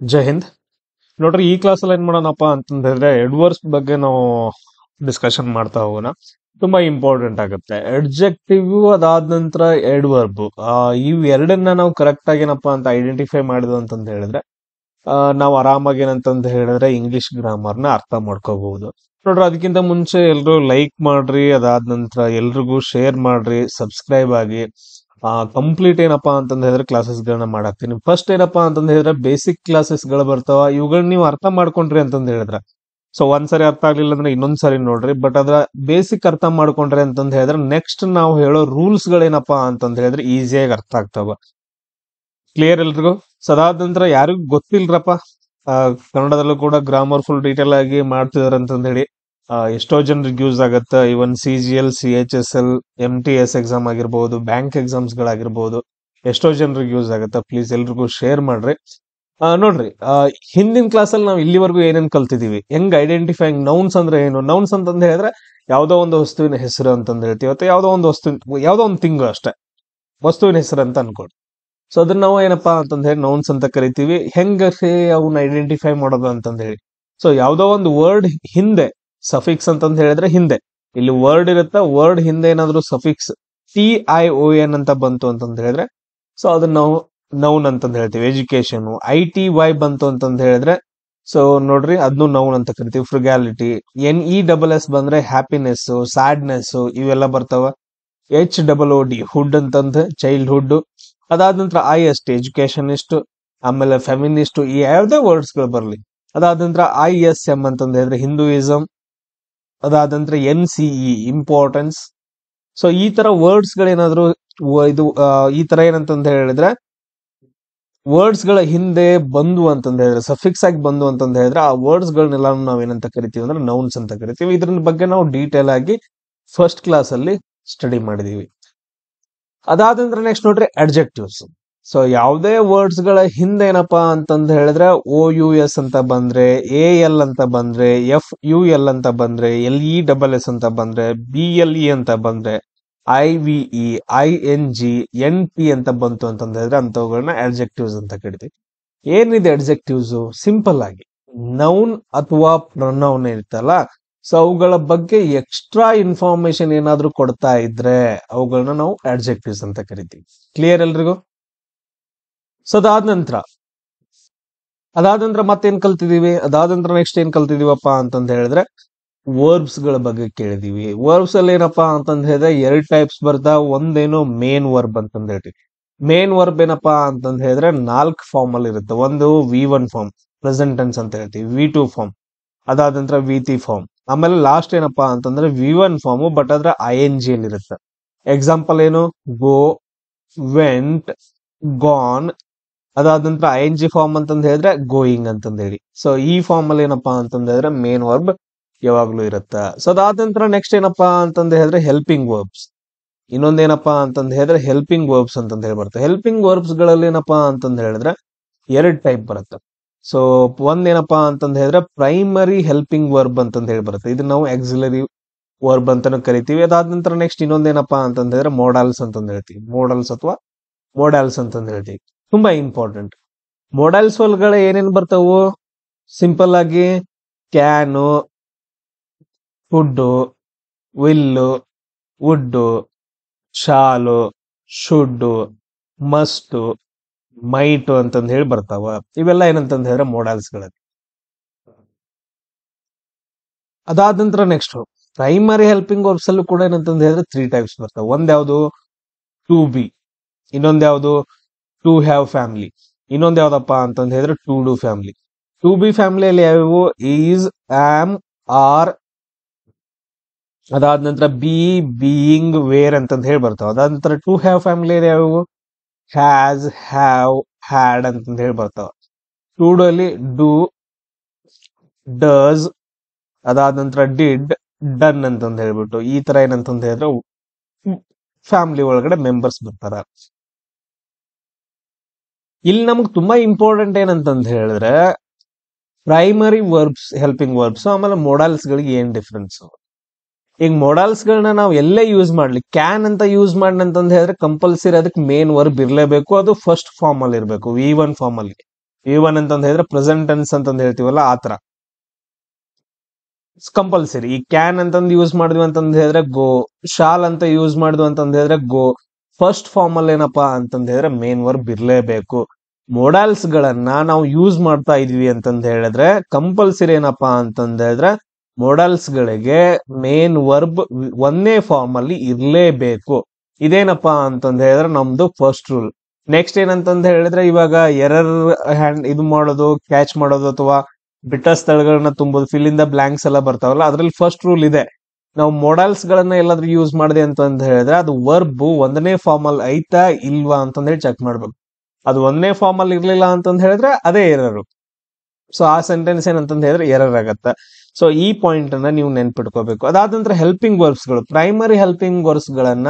ಜೈ ಹಿಂದ್. ನೋಡ್ರಿ, ಈ ಕ್ಲಾಸಲ್ಲಿ ಏನ್ ಮಾಡೋಣಪ್ಪ ಅಂತಂದ್ರೆ ಎಡ್ವರ್ಡ್ಸ್ ಬಗ್ಗೆ ನಾವು ಡಿಸ್ಕಷನ್ ಮಾಡ್ತಾ ಹೋಗೋಣ. ತುಂಬಾ ಇಂಪಾರ್ಟೆಂಟ್ ಆಗುತ್ತೆ. ಎಡ್ಜೆಕ್ಟಿವ್ ಅದಾದ ನಂತರ ಎಡ್ವರ್ಬ್, ಇವ್ ಎರಡನ್ನ ನಾವು ಕರೆಕ್ಟ್ ಆಗಿ ಏನಪ್ಪಾ ಅಂತ ಐಡೆಂಟಿಫೈ ಮಾಡಿದ್ವು ಅಂತಂದ ಹೇಳಿದ್ರೆ ನಾವು ಆರಾಮಾಗಿ ಏನಂತಂದ ಹೇಳಿದ್ರೆ ಇಂಗ್ಲಿಷ್ ಗ್ರಾಮರ್ ನ ಅರ್ಥ ಮಾಡ್ಕೋಬಹುದು. ನೋಡ್ರಿ, ಅದಕ್ಕಿಂತ ಮುಂಚೆ ಎಲ್ರು ಲೈಕ್ ಮಾಡ್ರಿ, ಅದಾದ ನಂತರ ಎಲ್ರಿಗೂ ಶೇರ್ ಮಾಡ್ರಿ, ಸಬ್ಸ್ಕ್ರೈಬ್ ಆಗಿ. ಕಂಪ್ಲೀಟ್ ಏನಪ್ಪಾ ಅಂತಂದ ಹೇಳಿದ್ರೆ ಕ್ಲಾಸಸ್ ಗಳನ್ನ ಮಾಡಾಕ್ತೀನಿ. ಫಸ್ಟ್ ಏನಪ್ಪಾ ಅಂತಂದ ಹೇಳಿದ್ರೆ ಬೇಸಿಕ್ ಕ್ಲಾಸಸ್ ಗಳು ಬರ್ತಾವ, ಇವುಗಳನ್ನ ನೀವು ಅರ್ಥ ಮಾಡ್ಕೊಂಡ್ರಿ ಅಂತಂದ ಹೇಳಿದ್ರೆ ಸೊ ಒಂದ್ಸರಿ ಅರ್ಥ ಆಗ್ಲಿಲ್ಲ ಅಂದ್ರೆ ಇನ್ನೊಂದ್ಸರಿ ನೋಡ್ರಿ. ಬಟ್ ಅದ್ರ ಬೇಸಿಕ್ ಅರ್ಥ ಮಾಡ್ಕೊಂಡ್ರಿ ಅಂತಂದ ಹೇಳಿದ್ರೆ ನೆಕ್ಸ್ಟ್ ನಾವು ಹೇಳೋ ರೂಲ್ಸ್ ಗಳೇನಪ್ಪಾ ಅಂತಂದ ಹೇಳಿದ್ರೆ ಈಸಿಯಾಗಿ ಅರ್ಥ ಆಗ್ತಾವ. ಕ್ಲಿಯರ್ ಎಲ್ರಿಗೂ? ಸದಾದ ನಂತರ ಯಾರಿಗೂ ಗೊತ್ತಿಲ್ರಪ್ಪ, ಕನ್ನಡದಲ್ಲೂ ಕೂಡ ಗ್ರಾಮರ್ ಫುಲ್ ಡೀಟೇಲ್ ಆಗಿ ಮಾಡ್ತಿದಾರೆ ಅಂತಂದ ಹೇಳಿ ಎಷ್ಟೋ ಜನರಿಗೆ ಯೂಸ್ ಆಗತ್ತೆ. ಇವನ್ CGL, CHSL, MTS ಎಕ್ಸಾಮ್ ಆಗಿರ್ಬೋದು, ಬ್ಯಾಂಕ್ ಎಕ್ಸಾಮ್ಸ್ ಗಳಾಗಿರ್ಬೋದು, ಎಷ್ಟೋ ಜನರಿಗೆ ಯೂಸ್ ಆಗತ್ತೆ. ಪ್ಲೀಸ್ ಎಲ್ರಿಗೂ ಶೇರ್ ಮಾಡ್ರಿ. ನೋಡ್ರಿ, ಹಿಂದಿನ ಕ್ಲಾಸಲ್ಲಿ ನಾವು ಇಲ್ಲಿವರೆಗೂ ಏನೇನ್ ಕಲ್ತಿದೀವಿ, ಹೆಂಗ್ ಐಡೆಂಟಿಫೈಯಿಂಗ್ ನೌನ್ಸ್ ಅಂದ್ರೆ ಏನು. ನೌನ್ಸ್ ಅಂತಂದ್ ಹೇಳಿದ್ರೆ ಯಾವ್ದೋ ಒಂದು ವಸ್ತುವಿನ ಹೆಸರು ಅಂತಂದ್ ಹೇಳ್ತೀವಿ, ಅಥವಾ ಯಾವ್ದೋ ಒಂದು ಯಾವ್ದೋ ಒಂದು ತಿಂಗು ಅಷ್ಟೇ ವಸ್ತುವಿನ ಹೆಸರು ಅಂತ ಅನ್ಕೊಡಿ. ಸೊ ಅದನ್ನ ನಾವು ಏನಪ್ಪಾ ಅಂತಂದ್ ಹೇಳಿ ನೌನ್ಸ್ ಅಂತ ಕರಿತೀವಿ. ಹೆಂಗ ಅವನ್ನ ಐಡೆಂಟಿಫೈ ಮಾಡೋದು ಅಂತಂದ್ ಹೇಳಿ, ಸೊ ಯಾವ್ದೋ ಒಂದು ವರ್ಡ್ ಹಿಂದೆ ಸಫಿಕ್ಸ್ ಅಂತಂದ್ ಹೇಳಿದ್ರೆ ಹಿಂದೆ ಇಲ್ಲಿ ವರ್ಡ್ ಇರುತ್ತೆ, ವರ್ಡ್ ಹಿಂದೆ ಏನಾದ್ರು ಸಫಿಕ್ಸ್ TION ಅಂತ ಬಂತು ಅಂತಂದ್ ಹೇಳಿದ್ರೆ ಸೊ ಅದನ್ನ ನಾವು ನೌನ್ ಅಂತಂದ್ ಹೇಳ್ತೀವಿ. ಎಜುಕೇಶನ್ ITY ಬಂತು ಅಂತಂದ್ ಹೇಳಿದ್ರೆ ಸೊ ನೋಡ್ರಿ ಅದನ್ನು ನೌನ್ ಅಂತ ಕರಿತೀವಿ. ಫ್ರುಗ್ಯಾಲಿಟಿ, NESS ಬಂದ್ರೆ ಹ್ಯಾಪಿನೆಸ್, ಸ್ಯಾಡ್ನೆಸ್ ಇವೆಲ್ಲ ಬರ್ತಾವ. HOOD ಹುಡ್ ಅಂತಂದ್ ಚೈಲ್ಡ್ಹುಡ್. ಅದಾದ ನಂತರ IST ಎಜುಕೇಶನಿಸ್ಟ್, ಆಮೇಲೆ ಫೆಮಿನಿಸ್ಟ್, ಈ ಯಾವ್ದೇ ವರ್ಡ್ಸ್ ಗಳು ಬರ್ಲಿ. ಅದಾದ ನಂತರ ISM ಅಂತಂದ್ ಹೇಳಿದ್ರೆ ಹಿಂದೂಯಿಸಂ. ಅದಾದ ನಂತರ NCE ಇಂಪಾರ್ಟೆನ್ಸ್. ಸೊ ಈ ತರ ವರ್ಡ್ಸ್ ಗಳೇನಾದ್ರು ಇದು ಈ ತರ ಏನಂತಂದ್ ಹೇಳಿದ್ರೆ ವರ್ಡ್ಸ್ ಗಳ ಹಿಂದೆ ಬಂದು ಅಂತಂದ ಹೇಳಿದ್ರೆ ಸಫಿಕ್ಸ್ ಆಗಿ ಬಂದು ಅಂತಂದ ಹೇಳಿದ್ರೆ ಆ ವರ್ಡ್ಸ್ ಗಳನ್ನೆಲ್ಲ ನಾವೇನಂತ ಕರಿತೀವಿ ಅಂದ್ರೆ ನೌನ್ಸ್ ಅಂತ ಕರಿತೀವಿ. ಇದ್ರ ಬಗ್ಗೆ ನಾವು ಡೀಟೇಲ್ ಆಗಿ ಫಸ್ಟ್ ಕ್ಲಾಸ್ ಅಲ್ಲಿ ಸ್ಟಡಿ ಮಾಡಿದೀವಿ. ಅದಾದ ನಂತರ ನೆಕ್ಸ್ಟ್ ನೋಡ್ರಿ ಅಡ್ಜೆಕ್ಟಿವ್ಸ್. ಸೊ ಯಾವುದೇ ವರ್ಡ್ಸ್ ಗಳ ಹಿಂದೆ ಏನಪ್ಪಾ ಅಂತಂದ ಹೇಳಿದ್ರೆ OUS ಅಂತ ಬಂದ್ರೆ, AL ಅಂತ ಬಂದ್ರೆ, FUL ಅಂತ ಬಂದ್ರೆ, LESS ಅಂತ ಬಂದ್ರೆ, BLE ಅಂತ ಬಂದ್ರೆ, IVE, ING, NP ಅಂತ ಬಂತು ಅಂತಂದ ಹೇಳಿದ್ರೆ ಅಂತವುಗಳನ್ನ ಅಡ್ಜೆಕ್ಟಿವ್ಸ್ ಅಂತ ಕರಿತೀವಿ. ಏನಿದೆ ಅಡ್ಜೆಕ್ಟಿವ್ಸ್? ಸಿಂಪಲ್ ಆಗಿ ನೌನ್ ಅಥವಾ ಪ್ರೊನೌನ್ ಇರ್ತಲ್ಲ, ಸೊ ಅವುಗಳ ಬಗ್ಗೆ ಎಕ್ಸ್ಟ್ರಾ ಇನ್ಫಾರ್ಮೇಶನ್ ಏನಾದ್ರೂ ಕೊಡ್ತಾ ಇದ್ರೆ ಅವುಗಳನ್ನ ನಾವು ಅಡ್ಜೆಕ್ಟಿವ್ಸ್ ಅಂತ ಕರಿತೀವಿ. ಕ್ಲಿಯರ್ ಎಲ್ರಿಗೂ? ಸೊ ಅದಾದ ನಂತರ ಮತ್ತೇನ್ ಕಲ್ತಿದೀವಿ? ಅದಾದ ನಂತರ ನೆಕ್ಸ್ಟ್ ಏನ್ ಕಲ್ತಿದೀವಪ್ಪ ಅಂತಂದ ಹೇಳಿದ್ರೆ ವರ್ಬ್ಸ್ ಗಳ ಬಗ್ಗೆ ಕೇಳಿದೀವಿ. ವರ್ಬ್ಸ್ ಅಲ್ಲಿ ಏನಪ್ಪಾ ಅಂತಂದ ಹೇಳಿದ್ರೆ ಎರಡ್ ಟೈಪ್ಸ್ ಬರ್ತಾವ. ಒಂದೇನು ಮೇನ್ ವರ್ಬ್ ಅಂತಂದ ಹೇಳ್ತೀವಿ. ಮೇನ್ ವರ್ಬ್ ಏನಪ್ಪಾ ಅಂತಂದ ಹೇಳಿದ್ರೆ 4 ಫಾರ್ಮ್ ಅಲ್ಲಿ ಇರುತ್ತೆ. ಒಂದು V1 ಫಾರ್ಮ್, ಪ್ರೆಸೆಂಟ್ ಟೆನ್ಸ್ ಅಂತ ಹೇಳ್ತೀವಿ. V2 ಫಾರ್ಮ್, ಅದಾದ ನಂತರ V3 ಫಾರ್ಮ್, ಆಮೇಲೆ ಲಾಸ್ಟ್ ಏನಪ್ಪಾ ಅಂತಂದ್ರೆ V1 ಫಾರ್ಮ್ ಬಟ್ ಅದ್ರ ING ಅಲ್ಲಿ ಇರುತ್ತೆ. ಎಕ್ಸಾಂಪಲ್ ಏನು? ಗೋ, ವೆಂಟ್, ಗಾನ್. ಅದಾದ ನಂತರ ING ಫಾರ್ಮ್ ಅಂತಂದ ಹೇಳಿದ್ರೆ ಗೋಯಿಂಗ್ ಅಂತಂದ ಹೇಳಿ. ಸೊ ಈ ಫಾರ್ಮ್ ಅಲ್ಲಿ ಏನಪ್ಪಾ ಅಂತಂದ ಹೇಳಿದ್ರೆ ಮೇನ್ ವರ್ಬ್ ಯಾವಾಗ್ಲೂ ಇರುತ್ತೆ. ಸೊ ಅದಾದ ನಂತರ ನೆಕ್ಸ್ಟ್ ಏನಪ್ಪಾ ಅಂತಂದ ಹೇಳಿದ್ರೆ ಹೆಲ್ಪಿಂಗ್ ವರ್ಬ್ಸ್. ಇನ್ನೊಂದೇನಪ್ಪಾ ಅಂತಂದ ಹೇಳಿದ್ರೆ ಹೆಲ್ಪಿಂಗ್ ವರ್ಬ್ಸ್ ಅಂತಂದ ಹೇಳಿ ಬರುತ್ತೆ. ಹೆಲ್ಪಿಂಗ್ ವರ್ಬ್ಸ್ ಗಳಲ್ಲಿ ಏನಪ್ಪಾ ಅಂತಂದ ಹೇಳಿದ್ರೆ ಎರಡ್ ಟೈಪ್ ಬರುತ್ತೆ. ಸೊ ಒಂದೇನಪ್ಪಾ ಅಂತಂದ ಹೇಳಿದ್ರೆ ಪ್ರೈಮರಿ ಹೆಲ್ಪಿಂಗ್ ವರ್ಬ್ ಅಂತಂದ ಹೇಳಿ ಬರುತ್ತೆ. ಇದನ್ನ ನಾವು ಆಕ್ಸಿಲರಿ ವರ್ಬ್ ಅಂತಾನು ಕರಿತೀವಿ. ಅದಾದ ನಂತರ ನೆಕ್ಸ್ಟ್ ಇನ್ನೊಂದೇನಪ್ಪಾ ಅಂತಂದ ಹೇಳಿದ್ರೆ ಮೋಡಲ್ಸ್ ಅಂತಂದ ಹೇಳ್ತೀವಿ. ಮೋಡಲ್ಸ್ ಅಥವಾ ಮೋಡಲ್ಸ್ ಅಂತಂದ ಹೇಳ್ತೀವಿ. ತುಂಬಾ ಇಂಪಾರ್ಟೆಂಟ್. ಮೋಡಲ್ಸ್ ಒಳಗಡೆ ಏನೇನ್ ಬರ್ತಾವು? ಸಿಂಪಲ್ ಆಗಿ can, could, will, would, shall, should, must, might ಅಂತಂದ ಹೇಳಿ ಬರ್ತಾವ. ಇವೆಲ್ಲ ಏನಂತಂದ ಹೇಳಿದ್ರೆ ಮೋಡಲ್ಸ್ ಗಳಲ್ಲಿ. ಅದಾದ ನಂತರ ನೆಕ್ಸ್ಟ್ ಪ್ರೈಮರಿ ಹೆಲ್ಪಿಂಗ್ ವರ್ಬ್ಸ್ ಅಲ್ಲೂ ಕೂಡ ಏನಂತಂದ ಹೇಳಿದ್ರೆ 3 ಟೈಪ್ಸ್ ಬರ್ತಾವ. ಒಂದ್ ಯಾವ್ದು? To be. ಇನ್ನೊಂದ್ ಯಾವ್ದು? To have family. ಇನ್ನೊಂದ್ ಯಾವ್ದಪ್ಪ ಅಂತಂದ ಹೇಳಿದ್ರೆ to do family. To be ಫ್ಯಾಮಿಲಿಯಲ್ಲಿ ಯಾವ್ಯಾವು? Is, am, are. ಅದಾದ ನಂತರ ಬಿ, ಬೀಯಿಂಗ್, ವೇರ್ ಅಂತಂದ ಹೇಳಿ ಬರ್ತಾವ. ಅದಾದ ನಂತರ ಟು ಹ್ಯಾವ್ ಫ್ಯಾಮಿಲಿಯಲ್ಲಿ ಯಾವ್ಯಾವು? ಹ್ಯಾಸ್, ಹ್ಯಾವ್, ಹ್ಯಾಡ್ ಅಂತಂದ ಹೇಳಿ ಬರ್ತಾವ. ಟು ಡೂ ಅಲ್ಲಿ ಡೂ, ಡಸ್, ಅದಾದ ನಂತರ ಡಿಡ್, ಡನ್ ಅಂತಂದ ಹೇಳ್ಬಿಟ್ಟು ಈ ತರ ಏನಂತಂದ ಹೇಳಿದ್ರೆ ಫ್ಯಾಮಿಲಿ ಒಳಗಡೆ ಮೆಂಬರ್ಸ್ ಬರ್ತಾರ. ಇಲ್ಲಿ ನಮ್ಗೆ ತುಂಬಾ ಇಂಪಾರ್ಟೆಂಟ್ ಏನಂತಂದ ಹೇಳಿದ್ರೆ ಪ್ರೈಮರಿ ವರ್ಬ್ಸ್, ಹೆಲ್ಪಿಂಗ್ ವರ್ಬ್ಸ್, ಆಮೇಲೆ ಮೋಡಲ್ಸ್ ಗಳಿಗೆ ಏನ್ ಡಿಫ್ರೆನ್ಸ್. ಈಗ ಮೋಡಲ್ಸ್ ಗಳನ್ನ ನಾವು ಎಲ್ಲೇ ಯೂಸ್ ಮಾಡ್ಲಿ, ಕ್ಯಾನ್ ಅಂತ ಯೂಸ್ ಮಾಡಿ ಅಂತಂದ ಹೇಳಿದ್ರೆ ಕಂಪಲ್ಸರಿ ಅದಕ್ಕೆ ಮೇನ್ ವರ್ಬ್ ಇರ್ಲೇಬೇಕು. ಅದು ಫಸ್ಟ್ ಫಾರ್ಮ್ ಅಲ್ಲಿ ಇರಬೇಕು, V1 ಫಾರ್ಮ್ ಅಲ್ಲಿ. ಈವನ್ ಅಂತಂದ್ ಹೇಳಿದ್ರೆ ಪ್ರೆಸೆಂಟ್ ಟೆನ್ಸ್ ಅಂತಂದ್ ಹೇಳ್ತೀವಲ್ಲ ಆತರ ಕಂಪಲ್ಸರಿ. ಈ ಕ್ಯಾನ್ ಅಂತಂದ್ ಯೂಸ್ ಮಾಡಿದ್ವಿ ಅಂತಂದ್ ಹೇಳಿದ್ರೆ ಗೋ, ಶಾಲ್ ಅಂತ ಯೂಸ್ ಮಾಡಿದ್ವಿ ಅಂತಂದ್ ಹೇಳಿದ್ರೆ ಗೋ. ಫಸ್ಟ್ ಫಾರ್ಮ್ ಅಲ್ಲಿ ಏನಪ್ಪಾ ಅಂತಂದ್ ಹೇಳಿದ್ರೆ ಮೇನ್ ವರ್ಬ್ ಇರ್ಲೇಬೇಕು. ಮೋಡಲ್ಸ್ ಗಳನ್ನ ನಾವು ಯೂಸ್ ಮಾಡ್ತಾ ಇದ್ವಿ ಅಂತಂದ್ ಹೇಳಿದ್ರೆ ಕಂಪಲ್ಸರಿ ಏನಪ್ಪಾ ಅಂತಂದ್ ಹೇಳಿದ್ರೆ ಮೋಡಲ್ಸ್ ಗಳಿಗೆ ಮೇನ್ ವರ್ಬ್ ಒಂದೇ ಫಾರ್ಮ್ ಅಲ್ಲಿ ಇರ್ಲೇಬೇಕು. ಇದೇನಪ್ಪಾ ಅಂತಂದ್ ಹೇಳಿದ್ರೆ ನಮ್ದು ಫಸ್ಟ್ ರೂಲ್. ನೆಕ್ಸ್ಟ್ ಏನಂತಂದ್ ಹೇಳಿದ್ರೆ ಇವಾಗ ಎರರ್ ಹ್ಯಾಂಡ್ ಇದು ಮಾಡೋದು, ಕ್ಯಾಚ್ ಮಾಡೋದು ಅಥವಾ ಬಿಟ್ಟ ಸ್ಥಳಗಳನ್ನ ತುಂಬೋದು, ಫಿಲ್ ಇನ್ ದ ಬ್ಲಾಂಕ್ಸ್ ಎಲ್ಲ ಬರ್ತಾವಲ್ಲ, ಅದ್ರಲ್ಲಿ ಫಸ್ಟ್ ರೂಲ್ ಇದೆ. ನಾವು ಮೋಡಲ್ಸ್ ಗಳನ್ನ ಎಲ್ಲಾದ್ರೂ ಯೂಸ್ ಮಾಡಿದೆ ಅಂತಂದ್ ಹೇಳಿದ್ರೆ ಅದು ವರ್ಬ್ ಒಂದನೇ ಫಾರ್ಮ್ ಅಲ್ಲಿ ಐತಾ ಇಲ್ವಾ ಅಂತಂದ್ ಹೇಳಿ ಚೆಕ್ ಮಾಡ್ಬೇಕು. ಅದು ಒಂದನೇ ಫಾರ್ಮ್ ಅಲ್ಲಿ ಇರ್ಲಿಲ್ಲ ಅಂತಂದ್ ಹೇಳಿದ್ರೆ ಅದೇ ಎರರ್. ಸೊ ಆ ಸೆಂಟೆನ್ಸ್ ಏನಂತಂದ್ ಹೇಳಿದ್ರೆ ಎರರ್ ಆಗತ್ತೆ. ಸೊ ಈ ಪಾಯಿಂಟ್ ಅನ್ನ ನೀವು ನೆನ್ಪಿಟ್ಕೋಬೇಕು. ಅದಾದ ನಂತರ ಹೆಲ್ಪಿಂಗ್ ವರ್ಬ್ಸ್ ಗಳು, ಪ್ರೈಮರಿ ಹೆಲ್ಪಿಂಗ್ ವರ್ಬ್ಸ್ ಗಳನ್ನ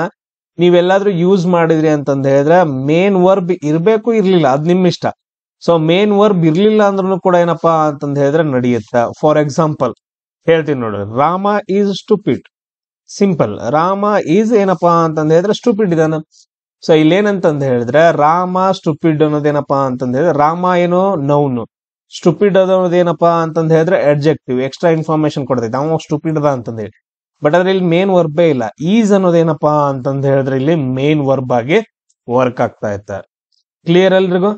ನೀವೆಲ್ಲಾದ್ರೂ ಯೂಸ್ ಮಾಡಿದ್ರಿ ಅಂತಂದ್ ಹೇಳಿದ್ರೆ ಮೇನ್ ವರ್ಬ್ ಇರ್ಬೇಕು ಇರ್ಲಿಲ್ಲ ಅದ್ ನಿಮ್ ಇಷ್ಟ. ಸೊ ಮೇನ್ ವರ್ಬ್ ಇರ್ಲಿಲ್ಲ ಅಂದ್ರೂ ಕೂಡ ಏನಪ್ಪಾ ಅಂತಂದ್ ಹೇಳಿದ್ರೆ ನಡೆಯುತ್ತೆ. ಫಾರ್ ಎಕ್ಸಾಂಪಲ್ ಹೇಳ್ತೀನಿ ನೋಡ್ರಿ, Rama is stupid. Simple, Rama is ಏನಪ್ಪಾ ಅಂತಂದ್ ಹೇಳಿದ್ರೆ ಸ್ಟುಪಿಡ್ ಇದಾನ. ಸೊ ಇಲ್ಲೇನಂತಂದ್ ಹೇಳಿದ್ರೆ ರಾಮ ಸ್ಟುಪಿಡ್ ಅನ್ನೋದೇನಪ್ಪಾ ಅಂತಂದ್ ಹೇಳಿದ್ರೆ ರಾಮ ಏನೋ ನೌನ್, ಸ್ಟುಪಿಡ್ ಅನ್ನೋದೇನಪ್ಪಾ ಅಂತಂದ್ ಹೇಳಿದ್ರೆ ಅಡ್ಜೆಕ್ಟಿವ್, ಎಕ್ಸ್ಟ್ರಾ ಇನ್ಫಾರ್ಮೇಶನ್ ಕೊಡ್ತೈತೆ ಅವ ಸ್ಟುಪಿಡ್ ಅದ ಅಂತಂದ್ ಹೇಳಿ. ಬಟ್ ಅದ್ರ ಇಲ್ಲಿ ಮೇನ್ ವರ್ಬೇ ಇಲ್ಲ. ಈಸ್ ಅನ್ನೋದೇನಪ್ಪಾ ಅಂತಂದ್ ಹೇಳಿದ್ರೆ ಇಲ್ಲಿ ಮೇನ್ ವರ್ಬ್ ಆಗಿ ವರ್ಕ್ ಆಗ್ತಾ ಇತ್ತ. ಕ್ಲಿಯರ್ ಎಲ್ರಿಗೂ?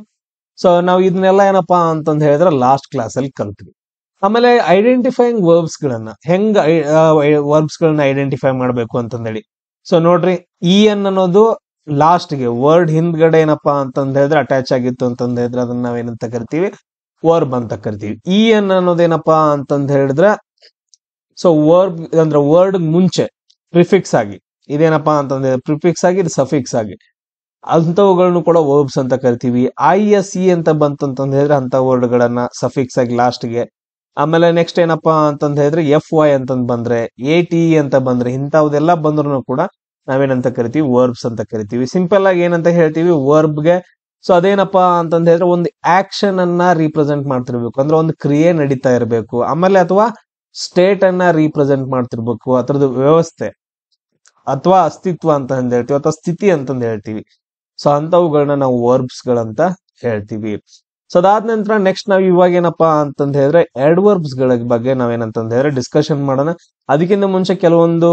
ಸೊ ನಾವು ಇದನ್ನೆಲ್ಲ ಏನಪ್ಪಾ ಅಂತಂದ್ ಹೇಳಿದ್ರೆ ಲಾಸ್ಟ್ ಕ್ಲಾಸ್ ಅಲ್ಲಿ ಕಲ್ತ್ವಿ. ಆಮೇಲೆ ಐಡೆಂಟಿಫೈಯಿಂಗ್ ವರ್ಬ್ಸ್ ಗಳನ್ನ ಹೆಂಗ್ ವರ್ಬ್ಸ್ ಗಳನ್ನ ಐಡೆಂಟಿಫೈ ಮಾಡ್ಬೇಕು ಅಂತಂದ್ ಹೇಳಿ. ಸೊ ನೋಡ್ರಿ, ಇ ಎನ್ ಅನ್ನೋದು ಲಾಸ್ಟ್ ಗೆ ವರ್ಡ್ ಹಿಂದ್ಗಡೆ ಏನಪ್ಪಾ ಅಂತಂದ್ ಹೇಳಿದ್ರೆ ಅಟ್ಯಾಚ್ ಆಗಿತ್ತು ಅಂತಂದ್ ಹೇಳಿದ್ರೆ ಅದನ್ನ ನಾವೇನಂತ ಕರಿತೀವಿ, ವರ್ಬ್ ಅಂತ ಕರಿತೀವಿ. ಇ ಎನ್ ಅನ್ನೋದೇನಪ್ಪಾ ಅಂತಂದ್ ಹೇಳಿದ್ರೆ ಸೊ ವರ್ಬ್ ಅಂದ್ರೆ ವರ್ಡ್ ಮುಂಚೆ ಪ್ರಿಫಿಕ್ಸ್ ಆಗಿ ಇದೇನಪ್ಪಾ ಅಂತಂದ್ರೆ ಪ್ರಿಫಿಕ್ಸ್ ಆಗಿ ಇದು ಸಫಿಕ್ಸ್ ಆಗಿ ಅಂತವುಗಳನ್ನು ಕೂಡ ವರ್ಬ್ಸ್ ಅಂತ ಕರಿತೀವಿ. ಐ ಎಸ್ ಇ ಅಂತ ಬಂತಂತಂದ್ ಹೇಳಿದ್ರೆ ಅಂತ ವರ್ಡ್ ಗಳನ್ನ ಸಫಿಕ್ಸ್ ಆಗಿ ಲಾಸ್ಟ್ ಗೆ. ಆಮೇಲೆ ನೆಕ್ಸ್ಟ್ ಏನಪ್ಪಾ ಅಂತಂದ್ ಹೇಳಿದ್ರೆ ಎಫ್ ವೈ ಅಂತಂದ್ ಬಂದ್ರೆ, ಎ ಟಿ ಅಂತ ಬಂದ್ರೆ, ಇಂಥವ್ದೆಲ್ಲ ಬಂದ್ರು ಕೂಡ ನಾವೇನಂತ ಕರಿತೀವಿ, ವರ್ಬ್ಸ್ ಅಂತ ಕರಿತೀವಿ. ಸಿಂಪಲ್ ಆಗಿ ಏನಂತ ಹೇಳ್ತೀವಿ ವರ್ಬ್ಗೆ. ಸೊ ಅದೇನಪ್ಪಾ ಅಂತಂದ್ ಹೇಳಿದ್ರೆ ಒಂದು ಆಕ್ಷನ್ ಅನ್ನ ರೀಪ್ರೆಸೆಂಟ್ ಮಾಡ್ತಿರ್ಬೇಕು, ಅಂದ್ರೆ ಒಂದು ಕ್ರಿಯೆ ನಡೀತಾ ಇರಬೇಕು. ಆಮೇಲೆ ಅಥವಾ ಸ್ಟೇಟ್ ಅನ್ನ ರೀಪ್ರೆಸೆಂಟ್ ಮಾಡ್ತಿರ್ಬೇಕು, ಅದ್ರದ್ದು ವ್ಯವಸ್ಥೆ ಅಥವಾ ಅಸ್ತಿತ್ವ ಅಂತ ಹೇಳ್ತೀವಿ, ಅಥವಾ ಸ್ಥಿತಿ ಅಂತಂದ್ ಹೇಳ್ತೀವಿ. ಸೊ ಅಂತವುಗಳನ್ನ ನಾವು ವರ್ಬ್ಸ್ ಗಳಂತ ಹೇಳ್ತೀವಿ. ಸೊ ಅದಾದ ನಂತರ ನೆಕ್ಸ್ಟ್ ನಾವ್ ಇವಾಗ ಏನಪ್ಪಾ ಅಂತಂದ್ ಹೇಳಿದ್ರೆ ಅಡ್ವರ್ಬ್ಸ್ ಗಳ ಬಗ್ಗೆ ನಾವೇನಂತಂದ್ ಹೇಳಿದ್ರೆ ಡಿಸ್ಕಷನ್ ಮಾಡೋಣ. ಅದಕ್ಕಿಂತ ಮುಂಚೆ ಕೆಲವೊಂದು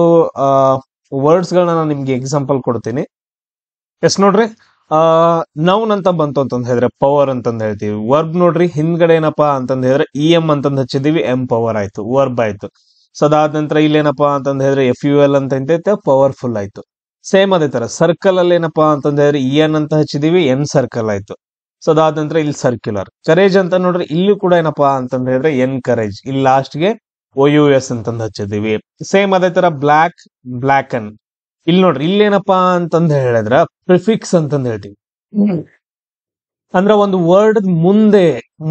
ವರ್ಡ್ಸ್ ಗಳನ್ನ ನಾನು ನಿಮ್ಗೆ ಎಕ್ಸಾಂಪಲ್ ಕೊಡ್ತೀನಿ. ಎಸ್ ನೋಡ್ರಿ, ನೌನ್ ಅಂತ ಬಂತು ಅಂತಂದ್ ಹೇಳಿದ್ರೆ ಪವರ್ ಅಂತಂದ್ ಹೇಳ್ತೀವಿ. ವರ್ಬ್ ನೋಡ್ರಿ ಹಿಂದ್ಗಡೆ ಏನಪ್ಪಾ ಅಂತಂದ್ ಹೇಳಿದ್ರೆ ಇ ಎಂ ಅಂತಂದ್ ಹಚ್ಚಿದೀವಿ, ಎಂ ಪವರ್ ಆಯ್ತು, ವರ್ಬ್ ಆಯ್ತು. ಸೊ ಅದಾದ ನಂತರ ಇಲ್ಲೇನಪ್ಪಾ ಅಂತಂದ್ ಹೇಳಿದ್ರೆ ಎಫ್ ಯು ಎಲ್ ಅಂತ ಐತೆ, ಪವರ್ಫುಲ್ ಆಯ್ತು. ಸೇಮ್ ಅದೇ ತರ ಸರ್ಕಲ್ ಅಲ್ಲಿ ಏನಪ್ಪಾ ಅಂತಂದ್ ಹೇಳಿದ್ರೆ ಇ ಎನ್ ಅಂತ ಹಚ್ಚಿದೀವಿ, ಎನ್ ಸರ್ಕಲ್ ಆಯ್ತು. ಸೊ ಅದಾದ ನಂತರ ಇಲ್ಲಿ ಸರ್ಕ್ಯುಲರ್. ಕರೇಜ್ ಅಂತ ನೋಡ್ರಿ ಇಲ್ಲೂ ಕೂಡ ಏನಪ್ಪಾ ಅಂತಂದ್ ಹೇಳಿದ್ರೆ ಎನ್ ಕರೇಜ್, ಇಲ್ಲಿ ಲಾಸ್ಟ್ ಗೆ ಒ ಯು ಎಸ್ ಅಂತಂದ್ ಹಚ್ಚಿದೀವಿ. ಸೇಮ್ ಅದೇ ತರ ಬ್ಲಾಕ್, ಬ್ಲಾಕನ್. ಇಲ್ಲಿ ನೋಡ್ರಿ ಇಲ್ಲೇನಪ್ಪಾ ಅಂತಂದ್ ಹೇಳಿದ್ರ ಪ್ರಿಫಿಕ್ಸ್ ಅಂತಂದ್ ಹೇಳ್ತೀವಿ. ಅಂದ್ರೆ ಒಂದು ವರ್ಡ್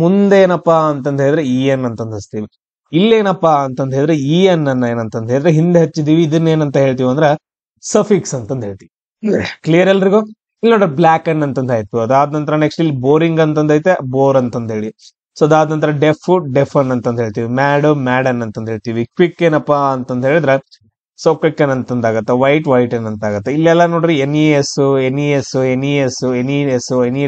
ಮುಂದೆ ಏನಪ್ಪಾ ಅಂತಂದ್ ಹೇಳಿದ್ರೆ ಇ ಎನ್ ಅಂತಂದ್ ಹಚ್ತೀವಿ. ಇಲ್ಲೇನಪ್ಪಾ ಅಂತಂದ್ ಹೇಳಿದ್ರೆ ಇ ಎನ್ ಅನ್ನ ಏನಂತಂದ್ ಹೇಳಿದ್ರೆ ಹಿಂದೆ ಹಚ್ಚಿದೀವಿ, ಇದನ್ನ ಏನಂತ ಹೇಳ್ತೀವಿ ಅಂದ್ರೆ ಸಫಿಕ್ಸ್ ಅಂತಂದ್ ಹೇಳ್ತೀವಿ. ಕ್ಲಿಯರ್ ಎಲ್ರಿಗೂ? ಇಲ್ಲಿ ನೋಡ್ರಿ ಬ್ಲಾಕ್ ಅನ್ ಅಂತಂದ್ ಆಯ್ತು. ಅದಾದ ನಂತರ ನೆಕ್ಸ್ಟ್ ಇಲ್ಲಿ ಬೋರಿಂಗ್ ಅಂತಂದ್ ಐತೆ, ಬೋರ್ ಅಂತಂದ್ ಹೇಳಿ. ಸೊ ಅದಾದ ನಂತರ ಡೆಫನ್ ಅಂತಂದ್ ಹೇಳ್ತೀವಿ. ಮ್ಯಾಡನ್ ಅಂತಂದ್ ಹೇಳ್ತೀವಿ. ಕ್ವಿಕ್ ಏನಪ್ಪಾ ಅಂತಂದ್ ಹೇಳಿದ್ರೆ ಸೊ ಕ್ವಿಕ್ ಅನ್ ಅಂತಂದಾಗತ್ತೆ. ವೈಟ್ ಅನ್ ಅಂತ ಆಗತ್ತೆ. ಇಲ್ಲೆಲ್ಲ ನೋಡ್ರಿ N E S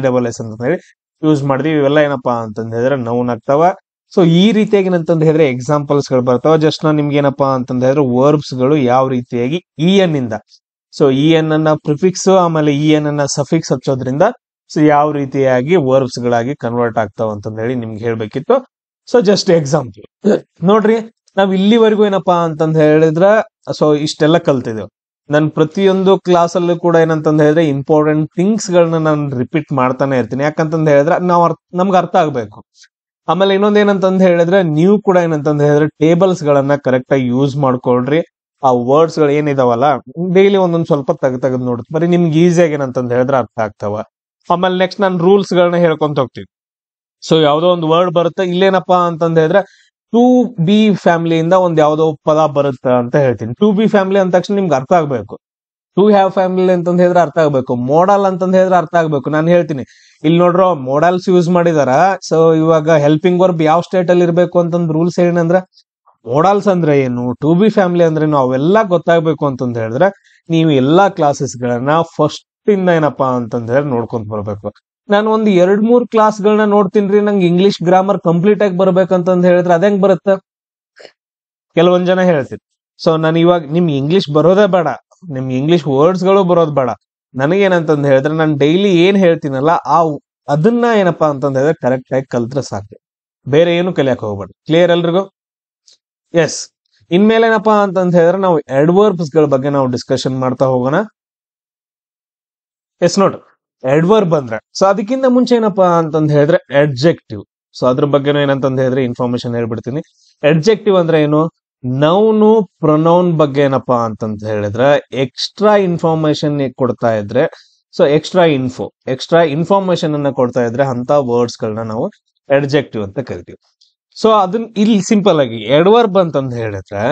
double S ಅಂತ ಹೇಳಿ ಯೂಸ್ ಮಾಡಿದ್ವಿ. ಇವೆಲ್ಲ ಏನಪ್ಪಾ ಅಂತಂದ್ ಹೇಳಿದ್ರೆ ನೌನ್ ಆಗ್ತಾವ. ಸೊ ಈ ರೀತಿಯಾಗಿ ಏನಂತಂದ್ ಹೇಳಿದ್ರೆ ಎಕ್ಸಾಂಪಲ್ಸ್ ಗಳು ಬರ್ತಾವ. ಜಸ್ಟ್ ನಾ ನಿಮ್ಗೆ ಏನಪ್ಪಾ ಅಂತಂದ್ ಹೇಳಿದ್ರೆ ವರ್ಬ್ಸ್ ಗಳು ಯಾವ ರೀತಿಯಾಗಿ ಇ ಎನ್ ಇಂದ, ಸೊ ಇ ಎನ್ ಅನ್ನ ಪ್ರಿಫಿಕ್ಸ್ ಆಮೇಲೆ ಇ ಎನ್ ಅನ್ನ ಸಫಿಕ್ಸ್ ಹಚ್ಚೋದ್ರಿಂದ ಸೊ ಯಾವ ರೀತಿಯಾಗಿ ವರ್ಬ್ಸ್ ಗಳಾಗಿ ಕನ್ವರ್ಟ್ ಆಗ್ತಾವ ಅಂತಂದ್ ಹೇಳಿ ನಿಮ್ಗೆ ಹೇಳ್ಬೇಕಿತ್ತು. ಸೊ ಜಸ್ಟ್ ಎಕ್ಸಾಂಪಲ್ ನೋಡ್ರಿ, ನಾವ್ ಇಲ್ಲಿವರೆಗೂ ಏನಪ್ಪಾ ಅಂತಂದ್ ಹೇಳಿದ್ರೆ ಸೊ ಇಷ್ಟೆಲ್ಲ ಕಲ್ತಿದ್ದೇವೆ. ನಾನು ಪ್ರತಿಯೊಂದು ಕ್ಲಾಸ್ ಅಲ್ಲೂ ಕೂಡ ಏನಂತಂದ್ ಹೇಳಿದ್ರೆ ಇಂಪಾರ್ಟೆಂಟ್ ಥಿಂಗ್ಸ್ ಗಳನ್ನ ನಾನು ರಿಪೀಟ್ ಮಾಡ್ತಾನೆ ಇರ್ತೀನಿ. ಯಾಕಂತಂದ್ ಹೇಳಿದ್ರೆ ನಮ್ಗೆ ಅರ್ಥ ಆಗ್ಬೇಕು. ಆಮೇಲೆ ಇನ್ನೊಂದ್ ಏನಂತಂದ್ ಹೇಳಿದ್ರೆ ನೀವು ಕೂಡ ಏನಂತಂದ್ ಹೇಳಿದ್ರೆ ಟೇಬಲ್ಸ್ ಗಳನ್ನ ಕರೆಕ್ಟ್ ಆಗಿ ಯೂಸ್ ಮಾಡ್ಕೊಳ್ರಿ. ಆ ವರ್ಡ್ಸ್ ಗಳು ಏನಿದಾವಲ್ಲ ಡೈಲಿ ಒಂದೊಂದ್ ಸ್ವಲ್ಪ ತೆಗೆದ್ ನೋಡುತ್ತೆ, ಬರೀ ನಿಮ್ಗೆ ಈಸಿಯಾಗಿ ಏನಂತಂದ್ ಹೇಳಿದ್ರೆ ಅರ್ಥ ಆಗ್ತಾವ. ಆಮೇಲೆ ನೆಕ್ಸ್ಟ್ ನಾನು ರೂಲ್ಸ್ ಗಳನ್ನ ಹೇಳ್ಕೊಂತ ಹೋಗ್ತೀವಿ. ಸೊ ಯಾವ್ದೋ ಒಂದು ವರ್ಡ್ ಬರುತ್ತೆ, ಇಲ್ಲೇನಪ್ಪಾ ಅಂತಂದ್ ಹೇಳಿದ್ರೆ ಟು ಬಿ ಫ್ಯಾಮಿಲಿಯಿಂದ ಒಂದ್ ಯಾವ್ದೋ ಪದ ಬರುತ್ತೆ ಅಂತ ಹೇಳ್ತೀನಿ. ಟು ಬಿ ಫ್ಯಾಮಿಲಿ ಅಂದ ತಕ್ಷಣ ನಿಮ್ಗೆ ಅರ್ಥ ಆಗ್ಬೇಕು. ಟು ಹ್ಯಾವ್ ಫ್ಯಾಮಿಲಿ ಅಂತಂದ್ ಹೇಳಿದ್ರೆ ಅರ್ಥ ಆಗ್ಬೇಕು. ಮೋಡಲ್ ಅಂತಂದ್ ಹೇಳಿದ್ರೆ ಅರ್ಥ ಆಗ್ಬೇಕು. ನಾನು ಹೇಳ್ತೀನಿ, ಇಲ್ಲಿ ನೋಡ್ರೋ ಮೋಡಲ್ಸ್ ಯೂಸ್ ಮಾಡಿದಾರ. ಸೊ ಇವಾಗ ಹೆಲ್ಪಿಂಗ್ ವರ್ಬ್ ಯಾವ ಸ್ಟೇಟ್ ಅಲ್ಲಿ ಇರ್ಬೇಕು ಅಂತಂದ್ ರೂಲ್ಸ್ ಏನಂದ್ರೆ ಮೋಡಲ್ಸ್ ಅಂದ್ರೆ ಏನು, ಟು ಬಿ ಫ್ಯಾಮಿಲಿ ಅಂದ್ರೆ ಏನು, ಅವೆಲ್ಲ ಗೊತ್ತಾಗ್ಬೇಕು ಅಂತಂದ್ ಹೇಳಿದ್ರೆ ನೀವು ಎಲ್ಲಾ ಕ್ಲಾಸಸ್ ಗಳನ್ನ ಫಸ್ಟ್ ಇಂದ ಏನಪ್ಪಾ ಅಂತಂದ್ ಹೇಳಿ ನೋಡ್ಕೊಂತ ಬರ್ಬೇಕು. ನಾನು ಒಂದು 2-3 ಕ್ಲಾಸ್ಗಳನ್ನ ನೋಡ್ತೀನಿ, ನಂಗೆ ಇಂಗ್ಲಿಷ್ ಗ್ರಾಮರ್ ಕಂಪ್ಲೀಟ್ ಆಗಿ ಬರ್ಬೇಕಂತಂದ್ ಹೇಳಿದ್ರೆ ಅದ್ ಹೆಂಗ್ ಬರುತ್ತೆ? ಕೆಲವೊಂದ್ ಜನ ಹೇಳ್ತೀನಿ, ಸೊ ನಾನು ಇವಾಗ ನಿಮ್ಗೆ ಇಂಗ್ಲಿಷ್ ಬರೋದೇ ಬೇಡ, ನಿಮ್ಗೆ ಇಂಗ್ಲಿಷ್ ವರ್ಡ್ಸ್ ಗಳು ಬರೋದ್ ಬೇಡ, ನನಗೇನಂತಂದ್ ಹೇಳಿದ್ರೆ ನಾನು ಡೈಲಿ ಏನ್ ಹೇಳ್ತೀನಲ್ಲ ಅದನ್ನ ಏನಪ್ಪಾ ಅಂತಂದ್ ಹೇಳಿದ್ರೆ ಕರೆಕ್ಟ್ ಆಗಿ ಕಲ್ತ್ರೆ ಸಾಕು, ಬೇರೆ ಏನು ಕಲಿಯಕ್ ಹೋಗ್ಬೇಡ. ಕ್ಲಿಯರ್ ಎಲ್ರಿಗೂ? ಎಸ್. ಇನ್ಮೇಲೆ ಏನಪ್ಪಾ ಅಂತಂದ್ ಹೇಳಿದ್ರೆ ನಾವು ಅಡ್ವರ್ಬ್ಸ್ ಗಳ ಬಗ್ಗೆ ನಾವು ಡಿಸ್ಕಷನ್ ಮಾಡ್ತಾ ಹೋಗೋಣ. ಎಸ್, ನೋಡ್ರಿ, ಅಡ್ವರ್ಬ್ ಅಂದ್ರೆ ಸೊ ಅದಕ್ಕಿಂತ ಮುಂಚೆ ಏನಪ್ಪಾ ಅಂತಂದ್ ಹೇಳಿದ್ರೆ ಅಡ್ಜೆಕ್ಟಿವ್. ಸೊ ಅದ್ರ ಬಗ್ಗೆನೂ ಏನಂತಂದ್ ಹೇಳಿದ್ರೆ ಇನ್ಫಾರ್ಮೇಶನ್ ಹೇಳ್ಬಿಡ್ತೀನಿ. ಅಡ್ಜೆಕ್ಟಿವ್ ಅಂದ್ರೆ ಏನು? ನೌನು ಪ್ರೊನೌನ್ ಬಗ್ಗೆ ಏನಪ್ಪಾ ಅಂತಂತ ಹೇಳಿದ್ರೆ ಎಕ್ಸ್ಟ್ರಾ ಇನ್ಫಾರ್ಮೇಶನ್ ಕೊಡ್ತಾ ಇದ್ರೆ, ಸೊ ಎಕ್ಸ್ಟ್ರಾ ಇನ್ಫಾರ್ಮೇಶನ್ ಅನ್ನ ಕೊಡ್ತಾ ಇದ್ರೆ ಅಂತ ವರ್ಡ್ಸ್ ಗಳನ್ನ ನಾವು ಅಡ್ಜೆಕ್ಟಿವ್ ಅಂತ ಕರಿತೀವಿ. ಸೊ ಅದನ್ನ ಇಲ್ಲಿ ಸಿಂಪಲ್ ಆಗಿ ಅಡ್ವರ್ಬ್ ಅಂತಂದ ಹೇಳಿದ್ರೆ,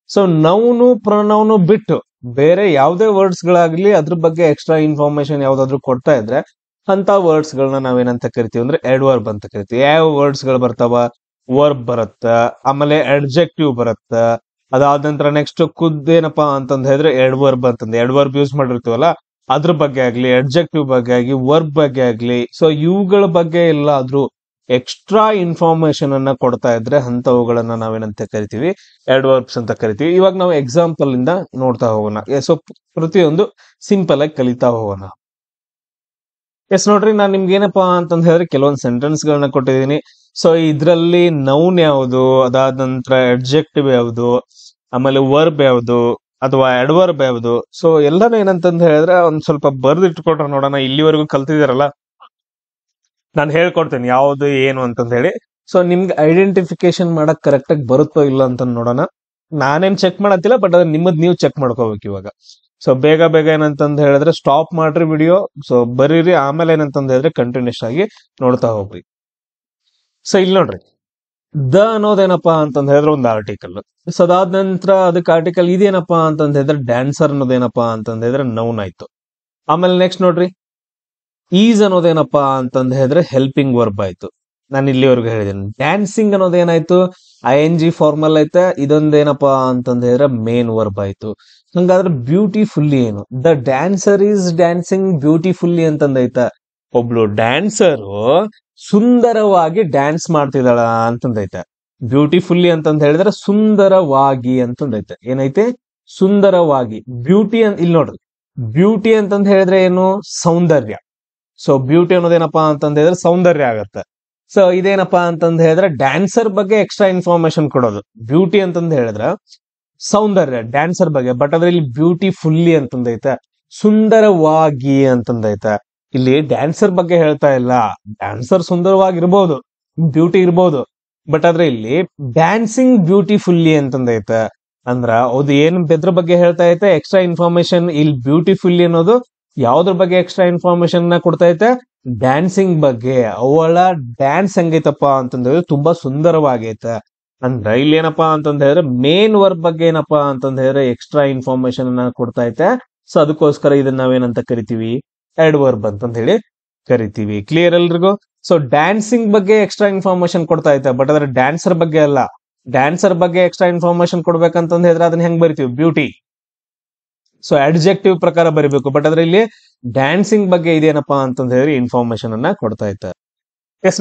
ಸೊ ನೌನು ಪ್ರೊನೌನು ಬಿಟ್ಟು ಬೇರೆ ಯಾವುದೇ ವರ್ಡ್ಸ್ ಗಳಾಗ್ಲಿ ಅದ್ರ ಬಗ್ಗೆ ಎಕ್ಸ್ಟ್ರಾ ಇನ್ಫಾರ್ಮೇಶನ್ ಯಾವ್ದಾದ್ರು ಕೊಡ್ತಾ ಇದ್ರೆ ಅಂತ ವರ್ಡ್ಸ್ ಗಳನ್ನ ನಾವೇನಂತ ಕರಿತೀವಿ ಅಂದ್ರೆ ಅಡ್ವರ್ಬ್ ಅಂತ ಕರಿತೀವಿ. ಯಾವ ವರ್ಡ್ಸ್ ಗಳು ಬರ್ತಾವ? ವರ್ಬ್ ಬರುತ್ತ, ಆಮೇಲೆ ಅಡ್ಜೆಕ್ಟಿವ್ ಬರುತ್ತ, ಅದಾದ ನಂತರ ನೆಕ್ಸ್ಟ್ ಏನಪ್ಪಾ ಅಂತಂದ್ ಹೇಳಿದ್ರೆ ಅಡ್ವರ್ಬ್ ಅಂತಂದ್ರೆ ಅಡ್ವರ್ಬ್ ಯೂಸ್ ಮಾಡಿರ್ತೀವಲ್ಲ ಅದ್ರ ಬಗ್ಗೆ ಆಗ್ಲಿ, ಅಡ್ಜೆಕ್ಟಿವ್ ಬಗ್ಗೆ ಆಗ್ಲಿ, ವರ್ಬ್ ಬಗ್ಗೆ ಆಗ್ಲಿ, ಸೊ ಇವುಗಳ ಬಗ್ಗೆ ಎಲ್ಲಾದ್ರೂ ಎಕ್ಸ್ಟ್ರಾ ಇನ್ಫಾರ್ಮೇಶನ್ ಅನ್ನ ಕೊಡ್ತಾ ಇದ್ರೆ ಅಂತವುಗಳನ್ನ ನಾವೇನಂತ ಕರಿತೀವಿ? ಅಡ್ವರ್ಬ್ಸ್ ಅಂತ ಕರಿತೀವಿ. ಇವಾಗ ನಾವು ಎಕ್ಸಾಂಪಲ್ ಇಂದ ನೋಡ್ತಾ ಹೋಗೋಣ. ಸೊ ಪ್ರತಿಯೊಂದು ಸಿಂಪಲ್ ಆಗಿ ಕಲಿತಾ ಹೋಗೋಣ. ಎಸ್, ನೋಡ್ರಿ, ನಾನು ನಿಮ್ಗೆ ಏನಪ್ಪಾ ಅಂತಂದ್ ಹೇಳಿದ್ರೆ ಕೆಲವೊಂದು ಸೆಂಟೆನ್ಸ್ ಗಳನ್ನ ಕೊಟ್ಟಿದ್ದೀನಿ. ಸೊ ಇದ್ರಲ್ಲಿ ನೌನ್ ಯಾವುದು, ಅದಾದ ನಂತರ ಅಡ್ಜೆಕ್ಟಿವ್ ಯಾವುದು, ಆಮೇಲೆ ವರ್ಬ್ ಯಾವುದು ಅಥವಾ ಅಡ್ವರ್ಬ್ ಯಾವುದು, ಸೊ ಎಲ್ಲಾನು ಏನಂತಂದ್ ಹೇಳಿದ್ರೆ ಒಂದ್ ಸ್ವಲ್ಪ ಬರ್ದಿಟ್ಕೊಟ್ರೆ ನೋಡೋಣ. ಇಲ್ಲಿವರೆಗೂ ಕಲ್ತಿದಾರಲ್ಲ, ನಾನು ಹೇಳ್ಕೊಡ್ತೇನೆ ಯಾವ್ದು ಏನು ಅಂತಂದ್ ಹೇಳಿ. ಸೊ ನಿಮ್ಗೆ ಐಡೆಂಟಿಫಿಕೇಶನ್ ಮಾಡಕ್ ಕರೆಕ್ಟ್ ಆಗಿ ಬರುತ್ತೋ ಇಲ್ಲ ಅಂತ ನೋಡೋಣ. ನಾನೇನ್ ಚೆಕ್ ಮಾಡತ್ತಿಲ್ಲ, ಬಟ್ ಅದ್ರ ನಿಮ್ಮದ್ ನೀವು ಚೆಕ್ ಮಾಡ್ಕೋಬೇಕು ಇವಾಗ. ಸೊ ಬೇಗ ಏನಂತಂದ್ ಹೇಳಿದ್ರೆ ಸ್ಟಾಪ್ ಮಾಡ್ರಿ ವಿಡಿಯೋ, ಸೊ ಬರೀರಿ, ಆಮೇಲೆ ಏನಂತಂದ್ ಹೇಳಿದ್ರೆ ಕಂಟಿನ್ಯೂಸ್ ಆಗಿ ನೋಡ್ತಾ ಹೋಗ್ರಿ. ಸೊ ಇಲ್ಲಿ ನೋಡ್ರಿ, ದ ಅನ್ನೋದೇನಪ್ಪಾ ಅಂತಂದ್ ಹೇಳಿದ್ರೆ ಒಂದು ಆರ್ಟಿಕಲ್. ಸೊ ಅದಾದ ನಂತರ ಅದಕ್ಕೆ ಆರ್ಟಿಕಲ್ ಇದೇನಪ್ಪಾ ಅಂತಂದ್ ಹೇಳಿದ್ರೆ ಡ್ಯಾನ್ಸರ್ ಅನ್ನೋದೇನಪ್ಪಾ ಅಂತಂದ್ ಹೇಳಿದ್ರೆ ನೌನ್ ಆಯ್ತು. ಆಮೇಲೆ ನೆಕ್ಸ್ಟ್ ನೋಡ್ರಿ, ಈಸ್ ಅನ್ನೋದೇನಪ್ಪಾ ಅಂತಂದ್ ಹೇಳಿದ್ರೆ ಹೆಲ್ಪಿಂಗ್ ವರ್ಬ್ ಆಯ್ತು. ನಾನು ಇಲ್ಲಿವರೆಗೂ ಹೇಳಿದ್ದೀನಿ. ಡ್ಯಾನ್ಸಿಂಗ್ ಅನ್ನೋದೇನಾಯ್ತು? ING ಫಾರ್ಮಲ್ ಐತೆ. ಇದೊಂದೇನಪ್ಪಾ ಅಂತಂದ್ ಹೇಳಿದ್ರೆ ಮೇನ್ ವರ್ಬ್ ಆಯ್ತು. ಹಂಗಾದ್ರೆ ಬ್ಯೂಟಿಫುಲ್ಲಿ ಏನು? The dancer is dancing beautifully ಅಂತಂದೈತ. ಒಬ್ಳು ಡ್ಯಾನ್ಸರು ಸುಂದರವಾಗಿ ಡ್ಯಾನ್ಸ್ ಮಾಡ್ತಿದ್ದಾಳ ಅಂತಂದೈತೆ. ಬ್ಯೂಟಿಫುಲ್ಲಿ ಅಂತಂದ್ ಹೇಳಿದ್ರೆ ಸುಂದರವಾಗಿ ಅಂತಂದೈತೆ. ಏನೈತೆ? ಸುಂದರವಾಗಿ. ಬ್ಯೂಟಿ ಅಂತ ಇಲ್ಲಿ ನೋಡ್ರಿ, ಬ್ಯೂಟಿ ಅಂತಂದ್ ಹೇಳಿದ್ರೆ ಏನು? ಸೌಂದರ್ಯ. ಸೊ ಬ್ಯೂಟಿ ಅನ್ನೋದೇನಪ್ಪಾ ಅಂತಂದ್ ಹೇಳಿದ್ರೆ ಸೌಂದರ್ಯ ಆಗತ್ತೆ. ಸೊ ಇದೇನಪ್ಪಾ ಅಂತಂದ್ ಹೇಳಿದ್ರೆ ಡ್ಯಾನ್ಸರ್ ಬಗ್ಗೆ ಎಕ್ಸ್ಟ್ರಾ ಇನ್ಫಾರ್ಮೇಶನ್ ಕೊಡೋದು. ಬ್ಯೂಟಿ ಅಂತಂದ್ ಹೇಳಿದ್ರೆ ಸೌಂದರ್ಯ ಡ್ಯಾನ್ಸರ್ ಬಗ್ಗೆ, ಬಟ್ ಅದ್ರ ಇಲ್ಲಿ ಬ್ಯೂಟಿಫುಲ್ಲಿ ಅಂತಂದೈತೆ, ಸುಂದರವಾಗಿ ಅಂತಂದೈತೆ. ಇಲ್ಲಿ ಡ್ಯಾನ್ಸರ್ ಬಗ್ಗೆ ಹೇಳ್ತಾ ಇಲ್ಲ. ಡ್ಯಾನ್ಸರ್ ಸುಂದರವಾಗಿರ್ಬೋದು, ಬ್ಯೂಟಿ ಇರ್ಬೋದು, ಬಟ್ ಆದ್ರೆ ಇಲ್ಲಿ ಡ್ಯಾನ್ಸಿಂಗ್ ಬ್ಯೂಟಿಫುಲ್ಲಿ ಅಂತಂದೈತೆ. ಅಂದ್ರ ಅದು ಏನ್ ಬೆದ್ರ ಬಗ್ಗೆ ಹೇಳ್ತಾ ಐತೆ? Extra information. ಇಲ್ಲಿ ಬ್ಯೂಟಿಫುಲ್ಲಿ ಅನ್ನೋದು ಯಾವ್ದ್ರ ಬಗ್ಗೆ ಎಕ್ಸ್ಟ್ರಾ ಇನ್ಫಾರ್ಮೇಶನ್ ನ ಕೊಡ್ತಾ ಐತೆ? ಡ್ಯಾನ್ಸಿಂಗ್ ಬಗ್ಗೆ. ಅವಳ ಡ್ಯಾನ್ಸ್ ಹೆಂಗೈತಪ್ಪ ಅಂತಂದ್ರೆ ತುಂಬಾ ಸುಂದರವಾಗೈತೆ. ಅಂದ್ರೆ ಇಲ್ಲಿ ಏನಪ್ಪಾ ಅಂತಂದ ಹೇಳಿದ್ರೆ ಮೇನ್ ವರ್ಬ್ ಬಗ್ಗೆ ಏನಪ್ಪಾ ಅಂತಂದ ಹೇಳಿದ್ರೆ ಎಕ್ಸ್ಟ್ರಾ ಇನ್ಫಾರ್ಮೇಶನ್ ಅನ್ನ ಕೊಡ್ತಾ ಐತೆ. ಸೊ ಅದಕ್ಕೋಸ್ಕರ ಇದನ್ನ ನಾವೇನಂತ ಕರಿತೀವಿ? ಅಡ್ವರ್ಬ್ ಅಂತಂದ ಹೇಳಿ ಕರಿತೀವಿ. ಕ್ಲಿಯರ್ ಎಲ್ರಿಗೂ? ಸೊ ಡ್ಯಾನ್ಸಿಂಗ್ ಬಗ್ಗೆ ಎಕ್ಸ್ಟ್ರಾ ಇನ್ಫಾರ್ಮೇಶನ್ ಕೊಡ್ತಾ ಐತೆ, ಬಟ್ ಅದ್ರ ಡ್ಯಾನ್ಸರ್ ಬಗ್ಗೆ ಅಲ್ಲ. ಡ್ಯಾನ್ಸರ್ ಬಗ್ಗೆ ಎಕ್ಸ್ಟ್ರಾ ಇನ್ಫಾರ್ಮೇಶನ್ ಕೊಡ್ಬೇಕಂತಂದ ಹೇಳಿದ್ರೆ ಅದನ್ನ ಹೆಂಗ್ ಬರಿತೀವಿ? ಬ್ಯೂಟಿ. ಸೊ ಅಡ್ಜೆಕ್ಟಿವ್ ಪ್ರಕಾರ ಬರಿಬೇಕು, ಬಟ್ ಅದ್ರ ಇಲ್ಲಿ ಡ್ಯಾನ್ಸಿಂಗ್ ಬಗ್ಗೆ ಇದೇನಪ್ಪಾ ಅಂತಂದ ಹೇಳಿ ಇನ್ಫಾರ್ಮೇಶನ್ ಅನ್ನ ಕೊಡ್ತಾ ಇದ್ದಾರೆ. ಎಸ್,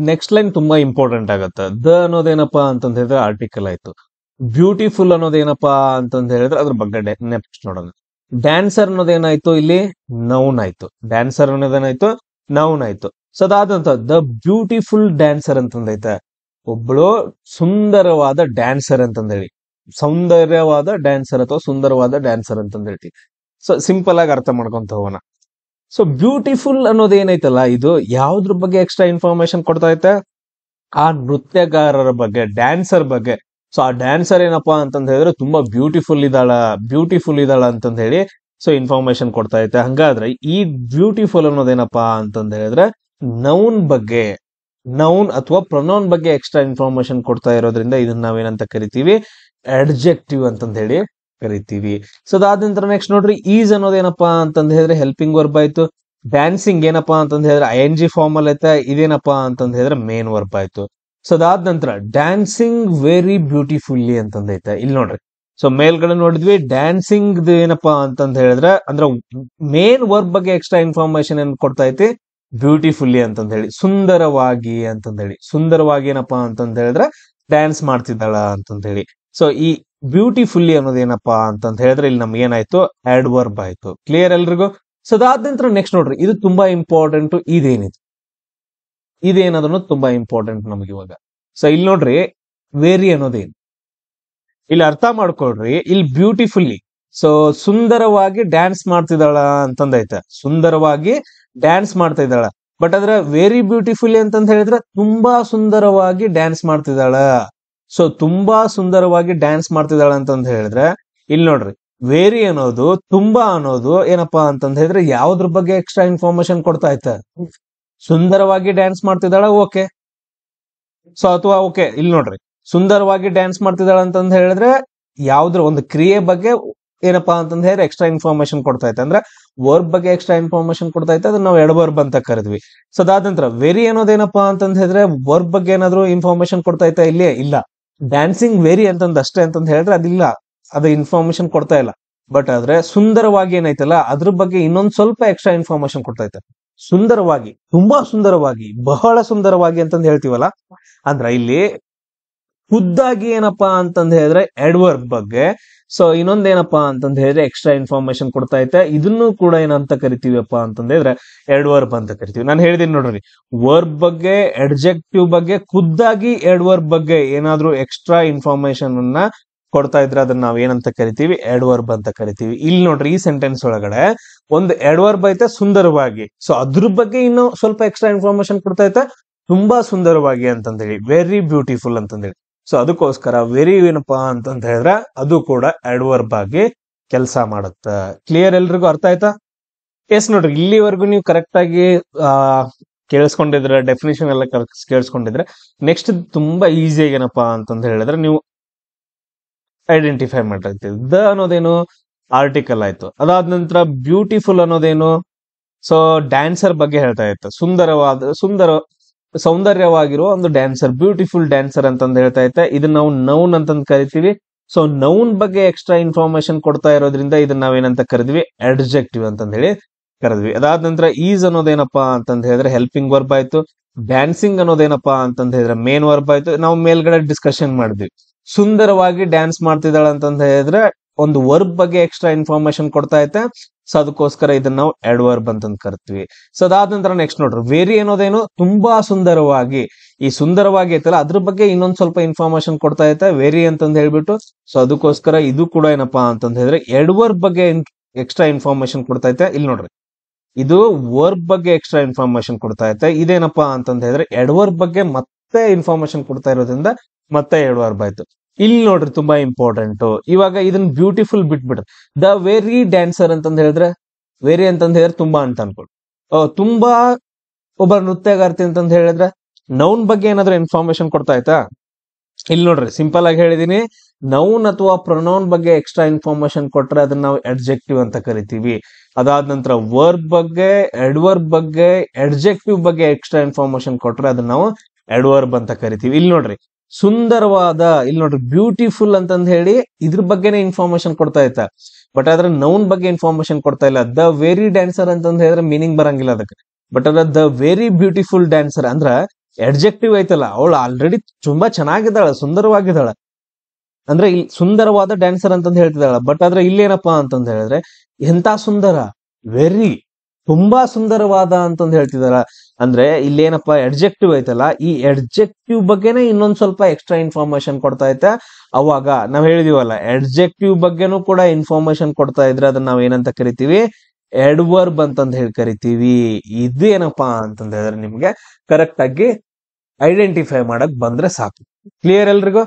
ನೆಕ್ಸ್ಟ್ ಲೈನ್ ತುಂಬಾ ಇಂಪಾರ್ಟೆಂಟ್ ಆಗುತ್ತೆ. ದ ಅನ್ನೋದೇನಪ್ಪಾ ಅಂತಂದ ಹೇಳಿದ್ರೆ ಆರ್ಟಿಕಲ್ ಆಯ್ತು. ಬ್ಯೂಟಿಫುಲ್ ಅನ್ನೋದೇನಪ್ಪಾ ಅಂತಂದ ಹೇಳಿದ್ರೆ ಅದ್ರ ಬಗ್ಗೆ ನೆಕ್ಸ್ಟ್ ನೋಡೋಣ. ಡ್ಯಾನ್ಸರ್ ಅನ್ನೋದೇನಾಯ್ತು? ಇಲ್ಲಿ ನೌನ್ ಆಯ್ತು. ಡ್ಯಾನ್ಸರ್ ಅನ್ನೋದೇನಾಯ್ತು? ನೌನ್ ಆಯ್ತು. ಸೊ ಅದಾದಂತ ದ ಬ್ಯೂಟಿಫುಲ್ ಡ್ಯಾನ್ಸರ್ ಅಂತಂದೈತೆ. ಒಬ್ಳು ಸುಂದರವಾದ ಡ್ಯಾನ್ಸರ್ ಅಂತಂದೇಳಿ, ಸೌಂದರ್ಯವಾದ ಡ್ಯಾನ್ಸರ್ ಅಥವಾ ಸುಂದರವಾದ ಡ್ಯಾನ್ಸರ್ ಅಂತಂದ ಹೇಳ್ತೀವಿ. ಸೊ ಸಿಂಪಲ್ ಆಗಿ ಅರ್ಥ ಮಾಡ್ಕೊಂತ ಹೋಗೋಣ. ಸೊ ಬ್ಯೂಟಿಫುಲ್ ಅನ್ನೋದು ಏನೈತಲ್ಲ, ಇದು ಯಾವ್ದ್ರ ಬಗ್ಗೆ ಎಕ್ಸ್ಟ್ರಾ ಇನ್ಫಾರ್ಮೇಶನ್ ಕೊಡ್ತಾ ಐತೆ? ಆ ನೃತ್ಯಗಾರರ ಬಗ್ಗೆ, ಡ್ಯಾನ್ಸರ್ ಬಗ್ಗೆ. ಸೊ ಆ ಡ್ಯಾನ್ಸರ್ ಏನಪ್ಪಾ ಅಂತಂದ ಹೇಳಿದ್ರೆ ತುಂಬಾ ಬ್ಯೂಟಿಫುಲ್ ಇದ್ದಾಳ ಅಂತಂದ ಹೇಳಿ ಸೊ ಇನ್ಫಾರ್ಮೇಶನ್ ಕೊಡ್ತಾ ಐತೆ. ಹಂಗಾದ್ರೆ ಈ ಬ್ಯೂಟಿಫುಲ್ ಅನ್ನೋದೇನಪ್ಪಾ ಅಂತಂದ ಹೇಳಿದ್ರೆ ನೌನ್ ಬಗ್ಗೆ, ನೌನ್ ಅಥವಾ ಪ್ರೊನೌನ್ ಬಗ್ಗೆ ಎಕ್ಸ್ಟ್ರಾ ಇನ್ಫಾರ್ಮೇಶನ್ ಕೊಡ್ತಾ ಇರೋದ್ರಿಂದ ಇದನ್ನ ನಾವೇನಂತ ಕರಿತೀವಿ? ಅಡ್ಜೆಕ್ಟಿವ್ ಅಂತಂದ ಹೇಳಿ ಕರಿತೀವಿ. ಸೊ ಅದಾದ ನಂತರ ನೆಕ್ಸ್ಟ್ ನೋಡ್ರಿ, ಈಸ್ ಅನ್ನೋದೇನಪ್ಪಾ ಅಂತಂದ ಹೇಳಿದ್ರೆ ಹೆಲ್ಪಿಂಗ್ ವರ್ಬ್ ಆಯ್ತು. ಡ್ಯಾನ್ಸಿಂಗ್ ಏನಪ್ಪಾ ಅಂತಂದ ಹೇಳಿದ್ರೆ ING ಫಾರ್ಮಲ್ ಐತೆ. ಇದೇನಪ್ಪಾ ಅಂತಂದ ಹೇಳಿದ್ರೆ ಮೇನ್ ವರ್ಬ್ ಆಯ್ತು. ಸೊ ಅದಾದ ನಂತರ ಡ್ಯಾನ್ಸಿಂಗ್ ವೆರಿ ಬ್ಯೂಟಿಫುಲ್ಲಿ ಅಂತಂದೈತೆ. ಇಲ್ಲಿ ನೋಡ್ರಿ, ಸೊ ಮೇಲ್ಗಡೆ ನೋಡಿದ್ವಿ ಡ್ಯಾನ್ಸಿಂಗ್ ಏನಪ್ಪಾ ಅಂತಂದ ಹೇಳಿದ್ರೆ ಅಂದ್ರೆ ಮೇನ್ ವರ್ಬ್ ಬಗ್ಗೆ ಎಕ್ಸ್ಟ್ರಾ ಇನ್ಫಾರ್ಮೇಶನ್ ಏನ್ ಕೊಡ್ತಾ ಐತಿ? ಬ್ಯೂಟಿಫುಲ್ಲಿ ಅಂತಂದ್ ಹೇಳಿ, ಸುಂದರವಾಗಿ ಅಂತಂದ್ ಹೇಳಿ. ಸುಂದರವಾಗಿ ಏನಪ್ಪಾ ಅಂತಂದ್ ಹೇಳಿದ್ರೆ ಡ್ಯಾನ್ಸ್ ಮಾಡ್ತಿದ್ದಾಳ ಅಂತಂದ್ ಹೇಳಿ. ಸೊ ಈ ಬ್ಯೂಟಿಫುಲ್ಲಿ ಅನ್ನೋದೇನಪ್ಪಾ ಅಂತಂದ್ ಹೇಳಿದ್ರೆ ಇಲ್ಲಿ ನಮ್ಗೆ ಏನಾಯ್ತು, ಆಡ್ವರ್ಬ್ ಆಯ್ತು. ಕ್ಲಿಯರ್ ಎಲ್ರಿಗೂ? ಸೊ ಅದಾದ ನಂತರ ನೆಕ್ಸ್ಟ್ ನೋಡ್ರಿ, ಇದು ತುಂಬಾ ಇಂಪಾರ್ಟೆಂಟ್. ಇದೇನದನ್ನು ತುಂಬಾ ಇಂಪಾರ್ಟೆಂಟ್ ನಮ್ಗೆ ಇವಾಗ. ಸೊ ಇಲ್ಲಿ ನೋಡ್ರಿ, ವೇರಿ ಅನ್ನೋದೇನು ಇಲ್ಲಿ ಅರ್ಥ ಮಾಡ್ಕೊಳ್ರಿ. ಇಲ್ಲಿ ಬ್ಯೂಟಿಫುಲ್ಲಿ, ಸೊ ಸುಂದರವಾಗಿ ಡ್ಯಾನ್ಸ್ ಮಾಡ್ತಿದ್ದಾಳ ಅಂತಂದೈತೆ. ಸುಂದರವಾಗಿ ಡ್ಯಾನ್ಸ್ ಮಾಡ್ತಾ ಇದ್ದಾಳ. ಬಟ್ ಅದ್ರ ವೆರಿ ಬ್ಯೂಟಿಫುಲ್ಲಿ ಅಂತಂದ್ ಹೇಳಿದ್ರೆ ತುಂಬಾ ಸುಂದರವಾಗಿ ಡ್ಯಾನ್ಸ್ ಮಾಡ್ತಿದ್ದಾಳ. ಸೊ ತುಂಬಾ ಸುಂದರವಾಗಿ ಡ್ಯಾನ್ಸ್ ಮಾಡ್ತಿದ್ದಾಳ ಅಂತಂದ್ ಹೇಳಿದ್ರೆ ಇಲ್ಲಿ ನೋಡ್ರಿ, ವೆರಿ ಅನ್ನೋದು, ತುಂಬಾ ಅನ್ನೋದು ಏನಪ್ಪಾ ಅಂತಂದ್ ಹೇಳಿದ್ರೆ ಯಾವ್ದ್ರ ಬಗ್ಗೆ ಎಕ್ಸ್ಟ್ರಾ ಇನ್ಫಾರ್ಮೇಶನ್ ಕೊಡ್ತಾ ಐತೆ? ಸುಂದರವಾಗಿ ಡ್ಯಾನ್ಸ್ ಮಾಡ್ತಿದ್ದಾಳ, ಓಕೆ. ಸೊ ಅಥವಾ ಓಕೆ, ಇಲ್ಲಿ ನೋಡ್ರಿ, ಸುಂದರವಾಗಿ ಡ್ಯಾನ್ಸ್ ಮಾಡ್ತಿದ್ದಾಳ ಅಂತಂದ್ ಹೇಳಿದ್ರೆ ಯಾವ್ದ್ರ ಒಂದು ಕ್ರಿಯೆ ಬಗ್ಗೆ ಏನಪ್ಪಾ ಅಂತಂದ್ ಹೇಳಿದ್ರೆ ಎಕ್ಸ್ಟ್ರಾ ಇನ್ಫಾರ್ಮೇಶನ್ ಕೊಡ್ತಾ ಐತೆ. ಅಂದ್ರೆ ವರ್ಬ್ ಬಗ್ಗೆ ಎಕ್ಸ್ಟ್ರಾ ಇನ್ಫಾರ್ಮೇಶನ್ ಕೊಡ್ತಾ ಐತೆ, ಅದನ್ನ ನಾವು ಎಡ್ವರ್ಬ್ ಅಂತ ಕರಿದ್ವಿ. ಸೊ ಅದಾದ ನಂತರ ವೆರಿ ಅನ್ನೋದೇನಪ್ಪಾ ಅಂತಂದ್ ಹೇಳಿದ್ರೆ ವರ್ಬ್ ಬಗ್ಗೆ ಏನಾದ್ರು ಇನ್ಫಾರ್ಮೇಶನ್ ಕೊಡ್ತಾ ಐತಾ? ಇಲ್ಲಿ ಇಲ್ಲ. ಡ್ಯಾನ್ಸಿಂಗ್ ವೆರಿ ಅಂತಂದ್ ಅಷ್ಟೇ ಅಂತಂದ್ ಹೇಳಿದ್ರೆ ಅದಿಲ್ಲ, ಅದು ಇನ್ಫಾರ್ಮೇಶನ್ ಕೊಡ್ತಾ ಇಲ್ಲ. ಬಟ್ ಆದ್ರೆ ಸುಂದರವಾಗಿ ಏನೈತಲ್ಲ ಅದ್ರ ಬಗ್ಗೆ ಇನ್ನೊಂದ್ ಸ್ವಲ್ಪ ಎಕ್ಸ್ಟ್ರಾ ಇನ್ಫಾರ್ಮೇಶನ್ ಕೊಡ್ತಾ ಐತೆ. ಸುಂದರವಾಗಿ, ತುಂಬಾ ಸುಂದರವಾಗಿ, ಬಹಳ ಸುಂದರವಾಗಿ ಅಂತಂದ್ ಹೇಳ್ತೀವಲ್ಲ, ಅಂದ್ರ ಇಲ್ಲಿ ಖುದ್ದಾಗಿ ಏನಪ್ಪಾ ಅಂತಂದ್ ಹೇಳಿದ್ರೆ ಎಡ್ವರ್ಬ್ ಬಗ್ಗೆ. ಸೊ ಇನ್ನೊಂದೇನಪ್ಪಾ ಅಂತಂದ್ ಹೇಳಿದ್ರೆ ಎಕ್ಸ್ಟ್ರಾ ಇನ್ಫಾರ್ಮೇಶನ್ ಕೊಡ್ತಾ ಐತೆ. ಇದನ್ನು ಕೂಡ ಏನಂತ ಕರಿತೀವಪ್ಪ ಅಂತಂದ್ ಹೇಳಿದ್ರೆ ಎಡ್ವರ್ಬ್ ಅಂತ ಕರಿತೀವಿ. ನಾನು ಹೇಳಿದೀನಿ ನೋಡ್ರಿ, ವರ್ಬ್ ಬಗ್ಗೆ, ಅಡ್ಜೆಕ್ಟಿವ್ ಬಗ್ಗೆ, ಖುದ್ದಾಗಿ ಎಡ್ವರ್ಬ್ ಬಗ್ಗೆ ಏನಾದ್ರೂ ಎಕ್ಸ್ಟ್ರಾ ಇನ್ಫಾರ್ಮೇಶನ್ ಅನ್ನ ಕೊಡ್ತಾ ಇದ್ರೆ ಅದನ್ನ ನಾವ್ ಏನಂತ ಕರಿತೀವಿ? ಎಡ್ವರ್ಬ್ ಅಂತ ಕರಿತೀವಿ. ಇಲ್ಲಿ ನೋಡ್ರಿ, ಈ ಸೆಂಟೆನ್ಸ್ ಒಳಗಡೆ ಒಂದು ಎಡ್ವರ್ಬ್ ಐತೆ, ಸುಂದರವಾಗಿ. ಸೊ ಅದ್ರ ಬಗ್ಗೆ ಇನ್ನು ಸ್ವಲ್ಪ ಎಕ್ಸ್ಟ್ರಾ ಇನ್ಫಾರ್ಮೇಶನ್ ಕೊಡ್ತಾ ಐತೆ, ತುಂಬಾ ಸುಂದರವಾಗಿ ಅಂತಂದೇಳಿ, ವೆರಿ ಬ್ಯೂಟಿಫುಲ್ ಅಂತಂದೇಳಿ. ಸೊ ಅದಕ್ಕೋಸ್ಕರ ವೆರಿ ಏನಪ್ಪಾ ಅಂತಂತ ಹೇಳಿದ್ರೆ ಅದು ಕೂಡ ಅಡ್ವರ್ಬ್ ಆಗಿ ಕೆಲಸ ಮಾಡುತ್ತ. ಕ್ಲಿಯರ್ ಎಲ್ರಿಗೂ ಅರ್ಥ ಆಯ್ತಾ? ಎಸ್ ನೋಡ್ರಿ, ಇಲ್ಲಿವರೆಗೂ ನೀವು ಕರೆಕ್ಟ್ ಆಗಿ ಕೇಳಿಸ್ಕೊಂಡಿದ್ರೆ, ಡೆಫಿನೇಷನ್ ಎಲ್ಲ ಕೇಳಿಸ್ಕೊಂಡಿದ್ರೆ, ನೆಕ್ಸ್ಟ್ ತುಂಬಾ ಈಸಿಯಾಗಿ ಏನಪ್ಪಾ ಅಂತಂತ ಹೇಳಿದ್ರೆ ನೀವು ಐಡೆಂಟಿಫೈ ಮಾಡಿರ್ತೀವಿ. ದ ಅನ್ನೋದೇನು? ಆರ್ಟಿಕಲ್ ಆಯ್ತು. ಅದಾದ ನಂತರ ಬ್ಯೂಟಿಫುಲ್ ಅನ್ನೋದೇನು? ಸೊ ಡ್ಯಾನ್ಸರ್ ಬಗ್ಗೆ ಹೇಳ್ತಾ ಇತ್ತು. ಸೌಂದರ್ಯವಾಗಿರುವ ಒಂದು ಡ್ಯಾನ್ಸರ್, ಬ್ಯೂಟಿಫುಲ್ ಡ್ಯಾನ್ಸರ್ ಅಂತಂದ್ ಹೇಳ್ತಾ ಇತ್ತೆ. ಇದನ್ನ ನಾವು ನೌನ್ ಅಂತಂದ್ ಕರಿತೀವಿ. ಸೊ ನೌನ್ ಬಗ್ಗೆ ಎಕ್ಸ್ಟ್ರಾ ಇನ್ಫಾರ್ಮೇಶನ್ ಕೊಡ್ತಾ ಇರೋದ್ರಿಂದ ಇದನ್ನ ನಾವೇನಂತ ಕರೆದ್ವಿ? ಅಡ್ಜೆಕ್ಟಿವ್ ಅಂತಂದ್ ಹೇಳಿ ಕರೆದ್ವಿ. ಅದಾದ ನಂತರ ಈಸ್ ಅನ್ನೋದೇನಪ್ಪಾ ಅಂತಂದ್ ಹೇಳಿದ್ರೆ ಹೆಲ್ಪಿಂಗ್ ವರ್ಬ್ ಆಯ್ತು. ಡ್ಯಾನ್ಸಿಂಗ್ ಅನ್ನೋದೇನಪ್ಪಾ ಅಂತಂದ್ ಹೇಳಿದ್ರೆ ಮೇನ್ ವರ್ಬ್ ಆಯ್ತು. ನಾವು ಮೇಲ್ಗಡೆ ಡಿಸ್ಕಷನ್ ಮಾಡಿದ್ವಿ. ಸುಂದರವಾಗಿ ಡ್ಯಾನ್ಸ್ ಮಾಡ್ತಿದ್ದಾಳ ಅಂತಂದ್ ಹೇಳಿದ್ರೆ ಒಂದು ವರ್ಬ್ ಬಗ್ಗೆ ಎಕ್ಸ್ಟ್ರಾ ಇನ್ಫಾರ್ಮೇಶನ್ ಕೊಡ್ತಾ ಐತೆ. ಸೊ ಅದಕ್ಕೋಸ್ಕರ ಇದನ್ನ ನಾವು ಅಡ್ವರ್ಬ್ ಅಂತಂದ್ ಕರಿತೀವಿ. ಸೊ ಅದಾದ ನಂತರ ನೆಕ್ಸ್ಟ್ ನೋಡ್ರಿ, ವೆರಿ ಅನ್ನೋದೇನು? ತುಂಬಾ ಸುಂದರವಾಗಿ. ಈ ಸುಂದರವಾಗಿ ಐತಲ್ಲ ಅದ್ರ ಬಗ್ಗೆ ಇನ್ನೊಂದ್ ಸ್ವಲ್ಪ ಇನ್ಫಾರ್ಮೇಶನ್ ಕೊಡ್ತಾ ಐತೆ, ವೆರಿ ಅಂತಂದ್ ಹೇಳ್ಬಿಟ್ಟು. ಸೊ ಅದಕ್ಕೋಸ್ಕರ ಇದು ಕೂಡ ಏನಪ್ಪಾ ಅಂತಂದ್ ಹೇಳಿದ್ರೆ ಅಡ್ವರ್ಬ್ ಬಗ್ಗೆ ಎಕ್ಸ್ಟ್ರಾ ಇನ್ಫಾರ್ಮೇಶನ್ ಕೊಡ್ತಾ ಐತೆ. ಇಲ್ಲಿ ನೋಡ್ರಿ, ಇದು ವರ್ಬ್ ಬಗ್ಗೆ ಎಕ್ಸ್ಟ್ರಾ ಇನ್ಫಾರ್ಮೇಶನ್ ಕೊಡ್ತಾ ಐತೆ. ಇದೇನಪ್ಪಾ ಅಂತಂದ್ ಹೇಳಿದ್ರೆ ಅಡ್ವರ್ಬ್ ಬಗ್ಗೆ ಮತ್ತೆ ಇನ್ಫಾರ್ಮೇಶನ್ ಕೊಡ್ತಾ ಇರೋದ್ರಿಂದ ಮತ್ತೆ ಅಡ್ವರ್ಬ್ ಆಯ್ತು. ಇಲ್ಲಿ ನೋಡ್ರಿ, ತುಂಬಾ ಇಂಪಾರ್ಟೆಂಟ್. ಇವಾಗ ಇದನ್ನ ಬ್ಯೂಟಿಫುಲ್ ಬಿಟ್ಬಿಡ್ರಿ, ದ ವೆರಿ ಡ್ಯಾನ್ಸರ್ ಅಂತಂದ್ ಹೇಳಿದ್ರೆ, ವೆರಿ ಅಂತಂದ್ ಹೇಳಿದ್ರೆ ತುಂಬಾ ಅಂತ ಅನ್ಕೊಳ್ರಿ. ತುಂಬಾ ಒಬ್ಬ ನೃತ್ಯಗಾರ್ತಿ ಅಂತಂದ್ ಹೇಳಿದ್ರೆ ನೌನ್ ಬಗ್ಗೆ ಏನಾದ್ರು ಇನ್ಫಾರ್ಮೇಶನ್ ಕೊಡ್ತಾ ಆಯ್ತಾ? ಇಲ್ಲಿ ನೋಡ್ರಿ, ಸಿಂಪಲ್ ಆಗಿ ಹೇಳಿದೀನಿ, ನೌನ್ ಅಥವಾ ಪ್ರೊನೌನ್ ಬಗ್ಗೆ ಎಕ್ಸ್ಟ್ರಾ ಇನ್ಫಾರ್ಮೇಶನ್ ಕೊಟ್ರೆ ಅದನ್ನ ನಾವು ಅಡ್ಜೆಕ್ಟಿವ್ ಅಂತ ಕರಿತೀವಿ. ಅದಾದ ನಂತರ ವರ್ಬ್ ಬಗ್ಗೆ, ಅಡ್ವರ್ಬ್ ಬಗ್ಗೆ, ಅಡ್ಜೆಕ್ಟಿವ್ ಬಗ್ಗೆ ಎಕ್ಸ್ಟ್ರಾ ಇನ್ಫಾರ್ಮೇಶನ್ ಕೊಟ್ರೆ ಅದನ್ನ ನಾವು ಅಡ್ವರ್ಬ್ ಅಂತ ಕರಿತೀವಿ. ಇಲ್ಲಿ ನೋಡ್ರಿ, ಸುಂದರವಾದ, ಇಲ್ಲಿ ನೋಡ್ರಿ ಬ್ಯೂಟಿಫುಲ್ ಅಂತಂದ್ ಹೇಳಿ ಇದ್ರ ಬಗ್ಗೆನೇ ಇನ್ಫಾರ್ಮೇಶನ್ ಕೊಡ್ತಾ ಇತ್ತ. ಬಟ್ ಅದ್ರ ನೌನ್ ಬಗ್ಗೆ ಇನ್ಫಾರ್ಮೇಶನ್ ಕೊಡ್ತಾ ಇಲ್ಲ. ದ ವೆರಿ ಡ್ಯಾನ್ಸರ್ ಅಂತಂದ್ ಹೇಳಿದ್ರೆ ಮೀನಿಂಗ್ ಬರಂಗಿಲ್ಲ ಅದಕ್ಕೆ. ಬಟ್ ಅದ್ರ ದ ವೆರಿ ಬ್ಯೂಟಿಫುಲ್ ಡ್ಯಾನ್ಸರ್ ಅಂದ್ರ ಅಡ್ಜೆಕ್ಟಿವ್ ಐತಲ್ಲ, ಅವಳು ಆಲ್ರೆಡಿ ತುಂಬಾ ಚೆನ್ನಾಗಿದ್ದಾಳ, ಸುಂದರವಾಗಿದ್ದಾಳ. ಅಂದ್ರೆ ಇಲ್ಲಿ ಸುಂದರವಾದ ಡ್ಯಾನ್ಸರ್ ಅಂತಂದ್ ಹೇಳ್ತಿದ್ದಾಳ. ಬಟ್ ಆದ್ರೆ ಇಲ್ಲೇನಪ್ಪಾ ಅಂತಂದ್ ಹೇಳಿದ್ರೆ ಎಂತ ಸುಂದರ, ವೆರಿ, ತುಂಬಾ ಸುಂದರವಾದ ಅಂತಂದ್ ಹೇಳ್ತಿದಾರ. ಅಂದ್ರೆ ಇಲ್ಲೇನಪ್ಪಾ ಅಡ್ಜೆಕ್ಟಿವ್ ಐತಲ್ಲ, ಈ ಅಡ್ಜೆಕ್ಟಿವ್ ಬಗ್ಗೆನೇ ಇನ್ನೊಂದ್ ಸ್ವಲ್ಪ ಎಕ್ಸ್ಟ್ರಾ ಇನ್ಫಾರ್ಮೇಶನ್ ಕೊಡ್ತಾ ಐತೆ. ಅವಾಗ ನಾವ್ ಹೇಳಿದೀವಲ್ಲ, ಅಡ್ಜೆಕ್ಟಿವ್ ಬಗ್ಗೆನೂ ಕೂಡ ಇನ್ಫಾರ್ಮೇಶನ್ ಕೊಡ್ತಾ ಇದ್ರೆ ಅದನ್ನ ನಾವ್ ಏನಂತ ಕರಿತೀವಿ? ಅಡ್ವರ್ಬ್ ಅಂತಂದ್ ಹೇಳಿ ಕರಿತೀವಿ. ಇದೇನಪ್ಪಾ ಅಂತಂದ್ ಹೇಳಿದ್ರೆ ನಿಮ್ಗೆ ಕರೆಕ್ಟ್ ಆಗಿ ಐಡೆಂಟಿಫೈ ಮಾಡಕ್ ಬಂದ್ರೆ ಸಾಕು. ಕ್ಲಿಯರ್ ಎಲ್ರಿಗೂ?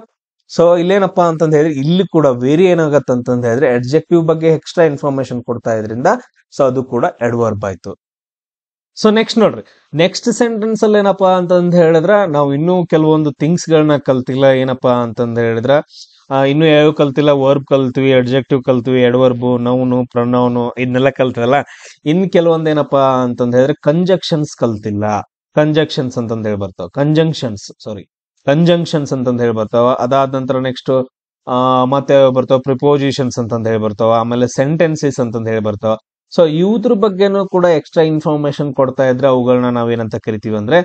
ಸೊ ಇಲ್ಲೇನಪ್ಪಾ ಅಂತಂದ್ ಹೇಳಿದ್ರೆ ಇಲ್ಲಿ ಕೂಡ ವೆರಿ ಏನಾಗತ್ತ ಅಂತಂದ್ ಹೇಳಿದ್ರೆ ಅಡ್ಜೆಕ್ಟಿವ್ ಬಗ್ಗೆ ಎಕ್ಸ್ಟ್ರಾ ಇನ್ಫಾರ್ಮೇಶನ್ ಕೊಡ್ತಾ ಇದ್ರಿಂದ ಸೊ ಅದು ಕೂಡ ಅಡ್ವರ್ಬ್ ಆಯ್ತು. ಸೊ ನೆಕ್ಸ್ಟ್ ನೋಡ್ರಿ, ನೆಕ್ಸ್ಟ್ ಸೆಂಟೆನ್ಸ್ ಅಲ್ಲಿ ಏನಪ್ಪಾ ಅಂತಂದ್ ಹೇಳಿದ್ರ ನಾವು ಇನ್ನೂ ಕೆಲವೊಂದು ಥಿಂಗ್ಸ್ ಗಳನ್ನ ಕಲ್ತಿಲ್ಲ. ಏನಪ್ಪಾ ಅಂತಂದ್ ಹೇಳಿದ್ರ ಇನ್ನು ಯಾವ ಕಲ್ತಿಲ್ಲ? ವರ್ಬ್ ಕಲ್ತ್ವಿ, ಅಡ್ಜೆಕ್ಟಿವ್ ಕಲ್ತ್ವಿ, ಅಡ್ವರ್ಬ್, ನೌನು, ಪ್ರೊನೌನು ಇದನ್ನೆಲ್ಲ ಕಲ್ತಿವಲ್ಲ. ಇನ್ ಕೆಲವೊಂದ್ ಏನಪ್ಪಾ ಅಂತಂದ್ ಹೇಳಿದ್ರೆ ಕಂಜಕ್ಷನ್ಸ್ ಕಲ್ತಿಲ್ಲ. ಕಂಜಕ್ಷನ್ಸ್ ಅಂತಂದ್ ಹೇಳಿ ಬರ್ತಾವ, ಕಂಜಂಕ್ಷನ್ಸ್ ಅಂತಂದ್ ಹೇಳಿ ಬರ್ತಾವ. ಅದಾದ ನಂತರ ನೆಕ್ಸ್ಟ್ ಮತ್ತೆ ಬರ್ತಾವ ಪ್ರಿಪೋಸಿಷನ್ಸ್ ಅಂತಂದ್ ಹೇಳಿ ಬರ್ತಾವ. ಆಮೇಲೆ ಸೆಂಟೆನ್ಸಸ್ ಅಂತಂದ್ ಹೇಳಿ ಬರ್ತಾವ. ಸೊ ಇವ್ರ ಬಗ್ಗೆನೂ ಕೂಡ ಎಕ್ಸ್ಟ್ರಾ ಇನ್ಫಾರ್ಮೇಶನ್ ಕೊಡ್ತಾ ಇದ್ರೆ ಅವುಗಳನ್ನ ನಾವೇನಂತ ಕರಿತೀವಿ ಅಂದ್ರೆ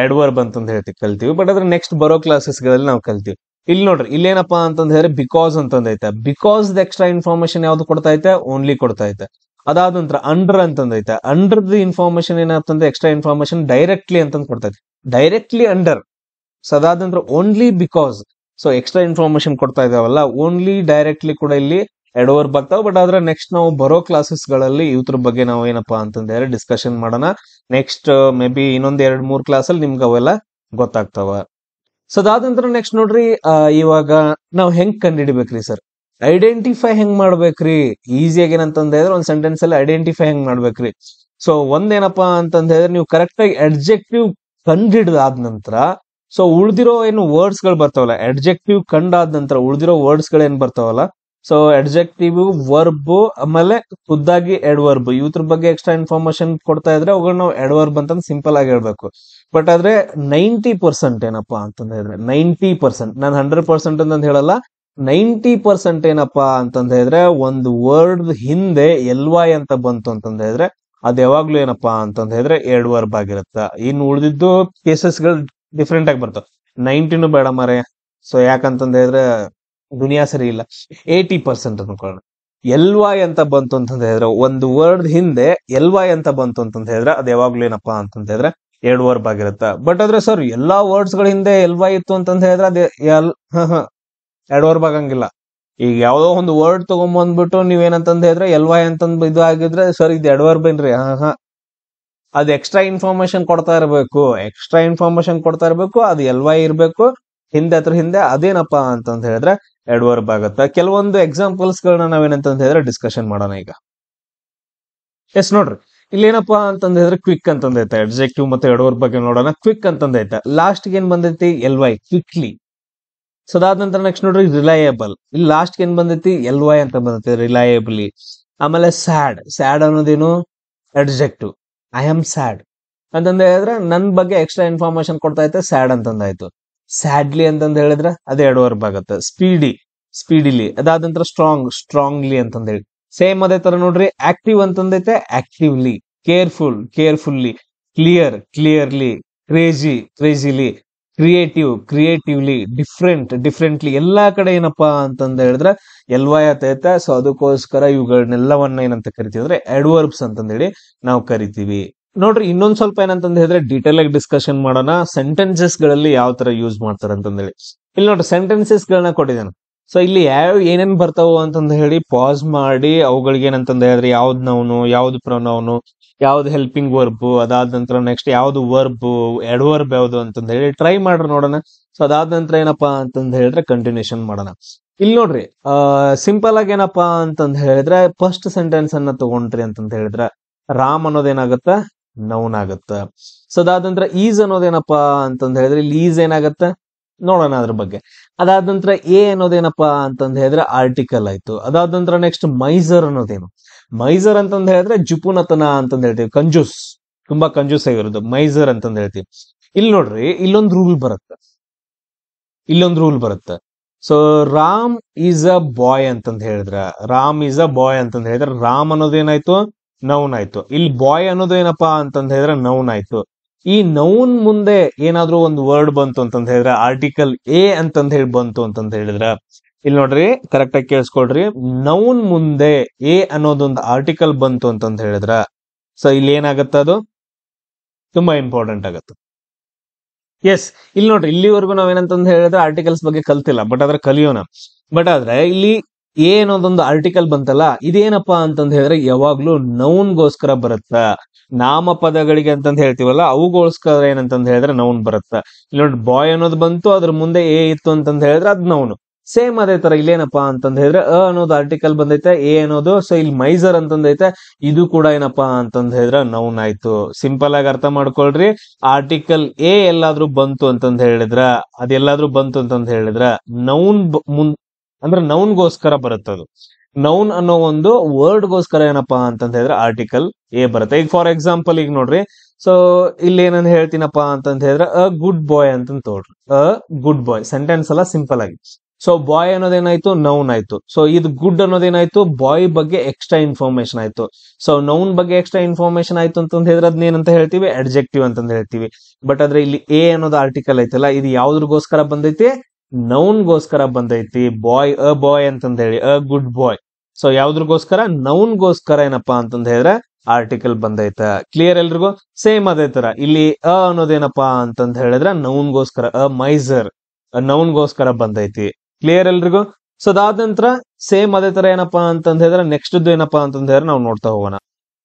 ಅಡ್ವರ್ಬ್ ಅಂತಂದ್ ಹೇಳ್ತೀವಿ ಕಲ್ತೀವಿ. ಬಟ್ ಅದ್ರ ನೆಕ್ಸ್ಟ್ ಬರೋ ಕ್ಲಾಸಸ್ ಗಳಲ್ಲಿ ನಾವು ಕಲ್ತೀವಿ. ಇಲ್ಲಿ ನೋಡ್ರಿ ಇಲ್ಲೇನಪ್ಪಾ ಅಂತಂದ್ ಹೇಳಿದ್ರೆ ಬಿಕಾಸ್ ಅಂತಂದೈತೆ. ಬಿಕಾಸ್ ಎಕ್ಸ್ಟ್ರಾ ಇನ್ಫಾರ್ಮೇಶನ್ ಯಾವ್ದು ಕೊಡ್ತಾ ಐತೆ, ಓನ್ಲಿ ಕೊಡ್ತಾ ಐತೆ. ಅದಾದ ನಂತರ ಅಂಡರ್ ಅಂತಂದೈತೆ. ಅಂಡರ್ ದ ಇನ್ಫಾರ್ಮೇಶನ್ ಏನಂತಂದ್ರೆ ಎಕ್ಸ್ಟ್ರಾ ಇನ್ಫಾರ್ಮೇಶನ್ ಡೈರೆಕ್ಟ್ಲಿ ಅಂತಂದ್ ಕೊಡ್ತಾ ಐತೆ. Directly under. ಸೊ ಅದಾದ ನಂತರ only because. So extra information ಕೊಡ್ತಾ ಇದಾವಲ್ಲ, ಓನ್ಲಿ ಡೈರೆಕ್ಟ್ಲಿ ಕೂಡ ಇಲ್ಲಿ ಅಡ್ವರ್ಬ್ ಆಗ್ತಾವ. ಬಟ್ ಆದ್ರೆ ನೆಕ್ಸ್ಟ್ ನಾವು ಬರೋ ಕ್ಲಾಸಸ್ ಗಳಲ್ಲಿ ಇವ್ರ ಬಗ್ಗೆ ನಾವು ಏನಪ್ಪಾ ಅಂತಂದ್ರೆ ಡಿಸ್ಕಷನ್ ಮಾಡೋಣ. ನೆಕ್ಸ್ಟ್ ಮೇ ಬಿ ಇನ್ನೊಂದ್ 2-3 ಕ್ಲಾಸಲ್ಲಿ ನಿಮ್ಗೆ ಅವೆಲ್ಲ ಗೊತ್ತಾಗ್ತಾವ. ಸೊ ಅದಾದ ನಂತರ ನೆಕ್ಸ್ಟ್ ನೋಡ್ರಿ, ಇವಾಗ ನಾವ್ ಹೆಂಗ್ ಕಂಡುಹಿಡಿಬೇಕ್ರಿ ಸರ್, ಐಡೆಂಟಿಫೈ ಹೆಂಗ್ ಮಾಡ್ಬೇಕ್ರಿ? ಈಸಿಯಾಗಿ ಏನಂತಂದ ಹೇಳಿದ್ರೆ ಒಂದ್ ಸೆಂಟೆನ್ಸ್ ಅಲ್ಲಿ ಐಡೆಂಟಿಫೈ ಹೆಂಗ್ ಮಾಡ್ಬೇಕ್ರಿ? ಸೊ ಒಂದೇನಪ್ಪಾ ಅಂತಂದ ಹೇಳಿದ್ರೆ ನೀವು ಕರೆಕ್ಟ್ ಆಗಿ ಅಡ್ಜೆಕ್ಟಿವ್ ಕಂಡಿಡ್ದಾದ ನಂತರ, ಸೊ ಉಳ್ದಿರೋ ಏನು ವರ್ಡ್ಸ್ ಗಳು ಬರ್ತಾವಲ್ಲ, ಅಡ್ಜೆಕ್ಟಿವ್ ಕಂಡಾದ ನಂತರ ಉಳ್ದಿರೋ ವರ್ಡ್ಸ್ ಗಳು ಏನ್ ಬರ್ತಾವಲ್ಲ, ಸೊ ಅಡ್ಜೆಕ್ಟಿವ್, ವರ್ಬ್, ಆಮೇಲೆ ಖುದ್ದಾಗಿ ಅಡ್ವರ್ಬ್, ಇವ್ರ ಬಗ್ಗೆ ಎಕ್ಸ್ಟ್ರಾ ಇನ್ಫಾರ್ಮೇಶನ್ ಕೊಡ್ತಾ ಇದ್ರೆ ಅವುಗಳನ್ನ ನಾವು ಅಡ್ವರ್ಬ್ ಅಂತ ಸಿಂಪಲ್ ಆಗಿ ಹೇಳ್ಬೇಕು. ಬಟ್ ಆದ್ರೆ 90% ಏನಪ್ಪಾ ಅಂತಂದ ಹೇಳಿದ್ರೆ 90%, ನಾನು 100% ಅಂತ ಹೇಳಲ್ಲ, 90% ಏನಪ್ಪಾ ಅಂತಂದ ಹೇಳಿದ್ರೆ ಒಂದು ವರ್ಡ್ ಹಿಂದೆ LY ಅಂತ ಬಂತು ಅಂತಂದ ಹೇಳಿದ್ರೆ ಅದ್ ಯಾವಾಗ್ಲೂ ಏನಪ್ಪಾ ಅಂತಂದ ಹೇಳಿದ್ರೆ ಅಡ್ವರ್ಬ್ ಆಗಿರುತ್ತ. ಇನ್ನು ಉಳಿದಿದ್ದು ಕೇಸಸ್ ಗಳು ಡಿಫ್ರೆಂಟ್ ಆಗಿ ಬರ್ತಾವ. 90 ಬೇಡ ಮಾರೆ. ಸೊ ಯಾಕಂತಂದ ಹೇಳಿದ್ರೆ ದುನಿಯಾ ಸರಿ ಇಲ್ಲ. 80% ಅನ್ಕೊಳ್ಳೋಣ. LY ಅಂತ ಬಂತು ಅಂತಂದ ಹೇಳಿದ್ರೆ, ಒಂದು ವರ್ಡ್ ಹಿಂದೆ LY ಅಂತ ಬಂತು ಅಂತಂದ ಹೇಳಿದ್ರೆ ಅದ್ ಯಾವಾಗ್ಲೂ ಏನಪ್ಪಾ ಅಂತಂದ ಹೇಳಿದ್ರೆ ಅಡ್ವರ್ಬ್ ಆಗಿರುತ್ತ. ಬಟ್ ಆದ್ರೆ ಸರ್ ಎಲ್ಲಾ ವರ್ಡ್ಸ್ ಗಳ ಹಿಂದೆ LY ಇತ್ತು ಅಂತಂದ ಹೇಳಿದ್ರೆ ಅದೇ ಅಡ್ವರ್ಬ್ ಆಗಂಗಿಲ್ಲ. ಈಗ ಯಾವ್ದೋ ಒಂದು ವರ್ಡ್ ತಗೊಂಡ್ಬಂದ್ಬಿಟ್ಟು ನೀವೇನಂತಂದ ಹೇಳಿದ್ರೆ LY ಅಂತಂದ್ ಇದು ಆಗಿದ್ರೆ ಸರ್ ಇದು ಅಡ್ವರ್ಬ್ ಏನ್ರಿ? ಅದು ಎಕ್ಸ್ಟ್ರಾ ಇನ್ಫಾರ್ಮೇಶನ್ ಕೊಡ್ತಾ ಇರಬೇಕು. ಎಕ್ಸ್ಟ್ರಾ ಇನ್ಫಾರ್ಮೇಶನ್ ಕೊಡ್ತಾ ಇರಬೇಕು. ಅದು LY ಇರ್ಬೇಕು ಹಿಂದೆ, ಅದ್ರ ಹಿಂದೆ. ಅದೇನಪ್ಪಾ ಅಂತಂದ ಹೇಳಿದ್ರೆ ಅಡ್ವರ್ಬ್ ಆಗತ್ತ. ಕೆಲವೊಂದು ಎಕ್ಸಾಂಪಲ್ಸ್ ಗಳನ್ನ ನಾವೇನಂತಂದ ಹೇಳಿದ್ರೆ ಡಿಸ್ಕಷನ್ ಮಾಡೋಣ ಈಗ. ಎಸ್ ನೋಡ್ರಿ, ಇಲ್ಲೇನಪ್ಪಾ ಅಂತಂದ ಹೇಳಿದ್ರೆ ಕ್ವಿಕ್ ಅಂತಂದೈತೆ. ಅಡ್ಜೆಕ್ಟಿವ್ ಮತ್ತೆ ಅಡ್ವರ್ಬ್ ಬಗ್ಗೆ ನೋಡೋಣ. ಕ್ವಿಕ್ ಅಂತಂದೈತೆ. ಲಾಸ್ಟ್ ಏನ್ ಬಂದೈತಿ? LY, quickly. ಸೊ ಅದಾದ ನಂತರ ನೆಕ್ಸ್ಟ್ ನೋಡ್ರಿ ರಿಲಯಬಲ್. ಇಲ್ಲಿ ಲಾಸ್ಟ್ ಏನ್ ಬಂದೈತಿ? LY ಅಂತ ಬಂದೈತಿ, ರಿಲಯಬಲಿ. ಆಮೇಲೆ ಸ್ಯಾಡ್. ಸ್ಯಾಡ್ ಅನ್ನೋದೇನು? ಅಡ್ಜೆಕ್ಟಿವ್. ಐ ಆಮ್ ಸ್ಯಾಡ್ ಅಂತಂದ ಹೇಳಿದ್ರೆ ನನ್ ಬಗ್ಗೆ ಎಕ್ಸ್ಟ್ರಾ ಇನ್ಫಾರ್ಮೇಶನ್ ಕೊಡ್ತಾ ಐತೆ, ಸ್ಯಾಡ್ ಅಂತಂದಾಯ್ತು. ಸ್ಯಾಡ್ಲಿ ಅಂತಂದ ಹೇಳಿದ್ರೆ ಅದೇ ಅಡ್ವರ್ಬ್ ಆಗತ್ತೆ. ಸ್ಪೀಡಿ, ಸ್ಪೀಡಿಲಿ. ಅದಾದ ನಂತರ ಸ್ಟ್ರಾಂಗ್, ಸ್ಟ್ರಾಂಗ್ಲಿ ಅಂತಂದ ಹೇಳಿ. ಸೇಮ್ ಅದೇ ತರ ನೋಡ್ರಿ ಆಕ್ಟಿವ್ ಅಂತಂದೈತೆ, actively. Careful, carefully. Clear, clearly. Crazy, crazily. Creative, creatively. Different, differently. ಎಲ್ಲಾ ಕಡೆ ಏನಪ್ಪಾ ಅಂತಂದ ಹೇಳಿದ್ರೆ LY ಆತೈತೆ. ಸೊ ಅದಕ್ಕೋಸ್ಕರ ಇವುಗಳನ್ನೆಲ್ಲವನ್ನ ಏನಂತ ಕರಿತೀವಿ ಅಂದ್ರೆ ಅಡ್ವರ್ಬ್ಸ್ ಅಂತಂದೇಳಿ ನಾವು ಕರಿತೀವಿ. ನೋಡ್ರಿ ಇನ್ನೊಂದ್ ಸ್ವಲ್ಪ ಏನಂತಂದ ಹೇಳಿದ್ರೆ ಡೀಟೇಲ್ ಆಗಿ ಡಿಸ್ಕಷನ್ ಮಾಡೋಣ. ಸೆಂಟೆನ್ಸಸ್ ಗಳಲ್ಲಿ ಯಾವ ತರ ಯೂಸ್ ಮಾಡ್ತಾರೆ ಅಂತಂದೇಳಿ. ಇಲ್ಲಿ ನೋಡ್ರಿ ಸೆಂಟೆನ್ಸಸ್ ಗಳನ್ನ ಕೊಟ್ಟಿದ್ದಾನೆ. ಸೊ ಇಲ್ಲಿ ಯಾವ ಏನೇನ್ ಬರ್ತಾವ ಅಂತಂದ ಹೇಳಿ ಪಾಸ್ ಮಾಡಿ ಅವುಗಳಿಗೆ ಏನಂತಂದ ಹೇಳಿದ್ರೆ ಯಾವ್ದು ನೌನು, ಯಾವ್ದು ಪ್ರೊನೌನು, ಯಾವ್ದು ಹೆಲ್ಪಿಂಗ್ ವರ್ಬ್, ಅದಾದ ನಂತರ ನೆಕ್ಸ್ಟ್ ಯಾವ್ದು ವರ್ಬ್, ಅಡ್ವರ್ಬ್ ಯಾವ್ದು ಅಂತಂದ ಹೇಳಿ ಟ್ರೈ ಮಾಡ್ರಿ ನೋಡೋಣ. ಸೊ ಅದಾದ ನಂತರ ಏನಪ್ಪಾ ಅಂತಂದ ಹೇಳಿದ್ರೆ ಕಂಟಿನ್ಯೂಷನ್ ಮಾಡೋಣ. ಇಲ್ಲಿ ನೋಡ್ರಿ ಸಿಂಪಲ್ ಆಗಿ ಏನಪ್ಪಾ ಅಂತಂದ ಹೇಳಿದ್ರೆ ಫಸ್ಟ್ ಸೆಂಟೆನ್ಸ್ ಅನ್ನ ತಗೊಂಡ್ರಿ ಅಂತಂದ ಹೇಳಿದ್ರೆ ರಾಮ್ ಅನ್ನೋದೇನಾಗತ್ತ? ನೌನ್ ಆಗತ್ತ. ಸೊ ಅದಾದ ನಂತರ ಈಸ್ ಅನ್ನೋದೇನಪ್ಪಾ ಅಂತಂದ ಹೇಳಿದ್ರೆ ಇಲ್ಲಿ ಈಸ್ ಏನಾಗತ್ತ ನೋಡೋಣ ಅದ್ರ ಬಗ್ಗೆ. ಅದಾದ ನಂತರ ಅನ್ನೋದೇನಪ್ಪಾ ಅಂತಂದ ಹೇಳಿದ್ರೆ ಆರ್ಟಿಕಲ್ ಆಯ್ತು. ಅದಾದ ನಂತರ ನೆಕ್ಸ್ಟ್ ಮೈಸರ್ ಅನ್ನೋದೇನು? ಮೈಸರ್ ಅಂತಂದ ಹೇಳಿದ್ರೆ ಜುಪುನತನ ಅಂತಂದ ಹೇಳ್ತೀವಿ, ಕಂಜೂಸ್, ತುಂಬಾ ಕಂಜೂಸ್ ಆಗಿರೋದು ಮೈಸರ್ ಅಂತಂದ ಹೇಳ್ತೀವಿ. ಇಲ್ಲಿ ನೋಡ್ರಿ ಇಲ್ಲೊಂದು ರೂಲ್ ಬರುತ್ತೆ, ಇಲ್ಲೊಂದು ರೂಲ್ ಬರುತ್ತೆ. ಸೊ ರಾಮ್ ಈಸ್ ಅ ಬಾಯ್ ಅಂತಂದ ಹೇಳಿದ್ರ, ರಾಮ್ ಈಸ್ ಅ ಬಾಯ್ ಅಂತಂದ ಹೇಳಿದ್ರೆ ರಾಮ್ ಅನ್ನೋದೇನಾಯ್ತು? ನೌನ್ ಆಯ್ತು. ಇಲ್ಲಿ ಬಾಯ್ ಅನ್ನೋದು ಏನಪ್ಪಾ ಅಂತಂದ ಹೇಳಿದ್ರೆ ನೌನ್ ಆಯ್ತು. ಈ ನೌನ್ ಮುಂದೆ ಏನಾದ್ರೂ ಒಂದು ವರ್ಡ್ ಬಂತು ಅಂತಂದ ಹೇಳಿದ್ರೆ ಆರ್ಟಿಕಲ್ ಅಂತಂದ ಹೇಳಿ ಬಂತು ಅಂತಂದ ಹೇಳಿದ್ರ, ಇಲ್ಲಿ ನೋಡ್ರಿ ಕರೆಕ್ಟ್ ಆಗಿ ಕೇಳಿಸ್ಕೊಳ್ರಿ, ನೌನ್ ಮುಂದೆ ಅನ್ನೋದೊಂದು ಆರ್ಟಿಕಲ್ ಬಂತು ಅಂತಂದ ಹೇಳಿದ್ರ ಸೊ ಇಲ್ಲಿ ಏನಾಗತ್ತ? ಅದು ತುಂಬಾ ಇಂಪಾರ್ಟೆಂಟ್ ಆಗತ್ತೆ. ಎಸ್, ಇಲ್ಲಿ ನೋಡ್ರಿ ಇಲ್ಲಿವರೆಗೂ ನಾವೇನಂತಂದ ಹೇಳಿದ್ರೆ ಆರ್ಟಿಕಲ್ಸ್ ಬಗ್ಗೆ ಕಲ್ತಿಲ್ಲ, ಬಟ್ ಆದ್ರೆ ಕಲಿಯೋಣ. ಬಟ್ ಆದ್ರೆ ಇಲ್ಲಿ ಅನ್ನೋದೊಂದು ಆರ್ಟಿಕಲ್ ಬಂತಲ್ಲ, ಇದೇನಪ್ಪಾ ಅಂತಂದ ಹೇಳಿದ್ರೆ ಯಾವಾಗ್ಲೂ ನೌನ್ಗೋಸ್ಕರ ಬರುತ್ತ. ನಾಮಪದಗಳಿಗೆ ಅಂತಂದ ಹೇಳ್ತೀವಲ್ಲ ಅವುಗೋಸ್ಕರ ಏನಂತಂದ ಹೇಳಿದ್ರೆ ನೌನ್ ಬರುತ್ತ. ಇಲ್ಲಿ ನೋಡಿ ಬಾಯ್ ಅನ್ನೋದು ಬಂತು, ಅದ್ರ ಮುಂದೆ ಇತ್ತು ಅಂತಂದ ಹೇಳಿದ್ರೆ ಅದ್ ನೌನು. ಸೇಮ್ ಅದೇ ತರ ಇಲ್ಲೇನಪ್ಪಾ ಅಂತಂದ ಹೇಳಿದ್ರೆ ಅನ್ನೋದು ಆರ್ಟಿಕಲ್ ಬಂದೈತೆ, ಅನ್ನೋದು. ಸೊ ಇಲ್ಲಿ ಮೈಸರ್ ಅಂತಂದೈತೆ, ಇದು ಕೂಡ ಏನಪ್ಪಾ ಅಂತಂದ ಹೇಳಿದ್ರೆ ನೌನ್ ಆಯ್ತು. ಸಿಂಪಲ್ ಆಗಿ ಅರ್ಥ ಮಾಡ್ಕೊಳ್ರಿ. ಆರ್ಟಿಕಲ್ ಎಲ್ಲಾದ್ರೂ ಬಂತು ಅಂತಂದ ಹೇಳಿದ್ರ, ಅದೆಲ್ಲಾದ್ರೂ ಬಂತು ಅಂತಂದ ಹೇಳಿದ್ರ ನೌನ್ ಅಂದ್ರೆ ನೌನ್ಗೋಸ್ಕರ ಬರುತ್ತದು. ನೌನ್ ಅನ್ನೋ ಒಂದು ವರ್ಡ್ಗೋಸ್ಕರ ಏನಪ್ಪಾ ಅಂತಂದ ಹೇಳಿದ್ರೆ ಆರ್ಟಿಕಲ್ ಬರುತ್ತೆ. ಈಗ ಫಾರ್ ಎಕ್ಸಾಂಪಲ್ ಈಗ ನೋಡ್ರಿ, ಸೊ ಇಲ್ಲಿ ಏನಂತ ಹೇಳ್ತೀನಪ್ಪಾ ಅಂತಂದ ಹೇಳಿದ್ರೆ ಗುಡ್ ಬಾಯ್ ಅಂತ ತೋಡ್ರಿ. ಗುಡ್ ಬಾಯ್ ಸೆಂಟೆನ್ಸ್ ಅಲ್ಲ, ಸಿಂಪಲ್ ಆಗಿ ಸೊ ಬಾಯ್ ಅನ್ನೋದೇನಾಯ್ತು, ನೌನ್ ಆಯ್ತು. ಸೊ ಇದು ಗುಡ್ ಅನ್ನೋದೇನಾಯ್ತು, ಬಾಯ್ ಬಗ್ಗೆ ಎಕ್ಸ್ಟ್ರಾ ಇನ್ಫಾರ್ಮೇಶನ್ ಆಯ್ತು. ಸೊ ನೌನ್ ಬಗ್ಗೆ ಎಕ್ಸ್ಟ್ರಾ ಇನ್ಫಾರ್ಮೇಶನ್ ಆಯ್ತು ಅಂತಂದ್ ಹೇಳಿದ್ರೆ ಅದನ್ನೇನಂತ ಹೇಳ್ತೀವಿ, ಅಡ್ಜೆಕ್ಟಿವ್ ಅಂತಂದ್ ಹೇಳ್ತೀವಿ. ಬಟ್ ಆದ್ರೆ ಇಲ್ಲಿ ಎ ಅನ್ನೋದು ಆರ್ಟಿಕಲ್ ಐತಲ್ಲ, ಇದು ಯಾವ್ದ್ರಗೋಸ್ಕರ ಬಂದೈತಿ, ನೌನ್ಗೋಸ್ಕರ ಬಂದೈತಿ. ಬಾಯ್, ಅ ಬಾಯ್ ಅಂತಂದ್ ಹೇಳಿ, ಅ ಗುಡ್ ಬಾಯ್. ಸೊ ಯಾವ್ದ್ರಗೋಸ್ಕರ, ನೌನ್ಗೋಸ್ಕರ ಏನಪ್ಪಾ ಅಂತಂದ್ ಹೇಳಿದ್ರೆ ಆರ್ಟಿಕಲ್ ಬಂದೈತ. ಕ್ಲಿಯರ್ ಎಲ್ರಿಗೂ? ಸೇಮ್ ಅದೇ ತರ ಇಲ್ಲಿ ಅ ಅನ್ನೋದೇನಪ್ಪಾ ಅಂತಂದ್ ಹೇಳಿದ್ರೆ ನೌನ್ಗೋಸ್ಕರ, ಅ ಮೈಸರ್ ನೌನ್ಗೋಸ್ಕರ ಬಂದೈತಿ. ಕ್ಲಿಯರ್ ಎಲ್ರಿಗೂ? ಸೊ ಅದಾದ ನಂತರ ಸೇಮ್ ಅದೇ ತರ ಏನಪ್ಪಾ ಅಂತಂದ್ ಹೇಳಿದ್ರೆ ನೆಕ್ಸ್ಟ್ ಏನಪ್ಪಾ ಅಂತಂದ್ ಹೇಳಿದ್ರೆ ನಾವು ನೋಡ್ತಾ ಹೋಗೋಣ.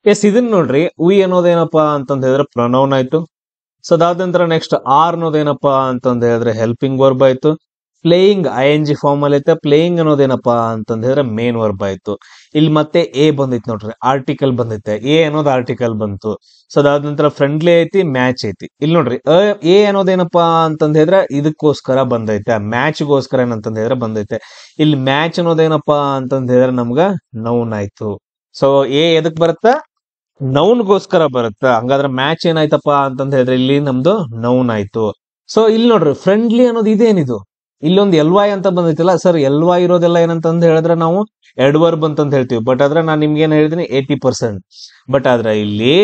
ಎಸ್, ಇದನ್ನ ನೋಡ್ರಿ, ವಿ ಅನ್ನೋದೇನಪ್ಪಾ ಅಂತಂದ್ ಹೇಳಿದ್ರೆ ಪ್ರೊನೌನ್ ಆಯ್ತು. ಸೊ ಅದಾದ ನಂತರ ನೆಕ್ಸ್ಟ್ ಆರ್ ಅನ್ನೋದೇನಪ್ಪಾ ಅಂತಂದ್ ಹೇಳಿದ್ರೆ ಹೆಲ್ಪಿಂಗ್ ವರ್ಬ್ ಆಯ್ತು. ಪ್ಲೇಯಿಂಗ್ ING ಫಾರ್ಮ್ ಅಲ್ಲಿ ಐತೆ. ಪ್ಲೇಯಿಂಗ್ ಅನ್ನೋದೇನಪ್ಪಾ ಅಂತಂದ್ ಹೇಳಿದ್ರೆ ಮೇನ್ ವರ್ಬ್ ಆಯ್ತು. ಇಲ್ಲಿ ಮತ್ತೆ ಎ ಬಂದೈತಿ ನೋಡ್ರಿ, ಆರ್ಟಿಕಲ್ ಬಂದೈತೆ. ಎ ಅನ್ನೋದು ಆರ್ಟಿಕಲ್ ಬಂತು. ಸೊ ಅದಾದ ನಂತರ ಫ್ರೆಂಡ್ಲಿ ಐತಿ, ಮ್ಯಾಚ್ ಐತಿ. ಇಲ್ಲಿ ನೋಡ್ರಿ, ಎ ಅನ್ನೋದೇನಪ್ಪಾ ಅಂತಂದ್ ಹೇಳಿದ್ರೆ ಇದಕ್ಕೋಸ್ಕರ ಬಂದೈತೆ, ಮ್ಯಾಚ್ಗೋಸ್ಕರ ಏನಂತಂದ್ ಹೇಳಿದ್ರೆ ಬಂದೈತೆ. ಇಲ್ಲಿ ಮ್ಯಾಚ್ ಅನ್ನೋದೇನಪ್ಪಾ ಅಂತಂದ್ ಹೇಳಿದ್ರೆ ನಮ್ಗ ನೌನ್ ಆಯ್ತು. ಸೊ ಎ ಎದಕ್ ಬರುತ್ತ, ನೌನ್ಗೋಸ್ಕರ ಬರುತ್ತ. ಹಂಗಾದ್ರೆ ಮ್ಯಾಚ್ ಏನಾಯ್ತಪ್ಪ ಅಂತಂದ್ ಹೇಳಿದ್ರೆ ಇಲ್ಲಿ ನಮ್ದು ನೌನ್ ಆಯ್ತು. ಸೊ ಇಲ್ಲಿ ನೋಡ್ರಿ, ಫ್ರೆಂಡ್ಲಿ ಅನ್ನೋದು ಇದೇನಿದು, ಇಲ್ಲೊಂದು LY ಅಂತ ಬಂದೈತಿಲ್ಲ ಸರ್. LY ಇರೋದೆಲ್ಲ ಏನಂತಂದ್ ಹೇಳಿದ್ರೆ ನಾವು ಎಡ್ವರ್ಬ್ ಅಂತಂದ್ ಹೇಳ್ತೀವಿ. ಬಟ್ ಆದ್ರೆ ನಾನು ನಿಮ್ಗೆ ಏನ್ ಹೇಳಿದೀನಿ, 80%. ಬಟ್ ಆದ್ರೆ ಇಲ್ಲಿ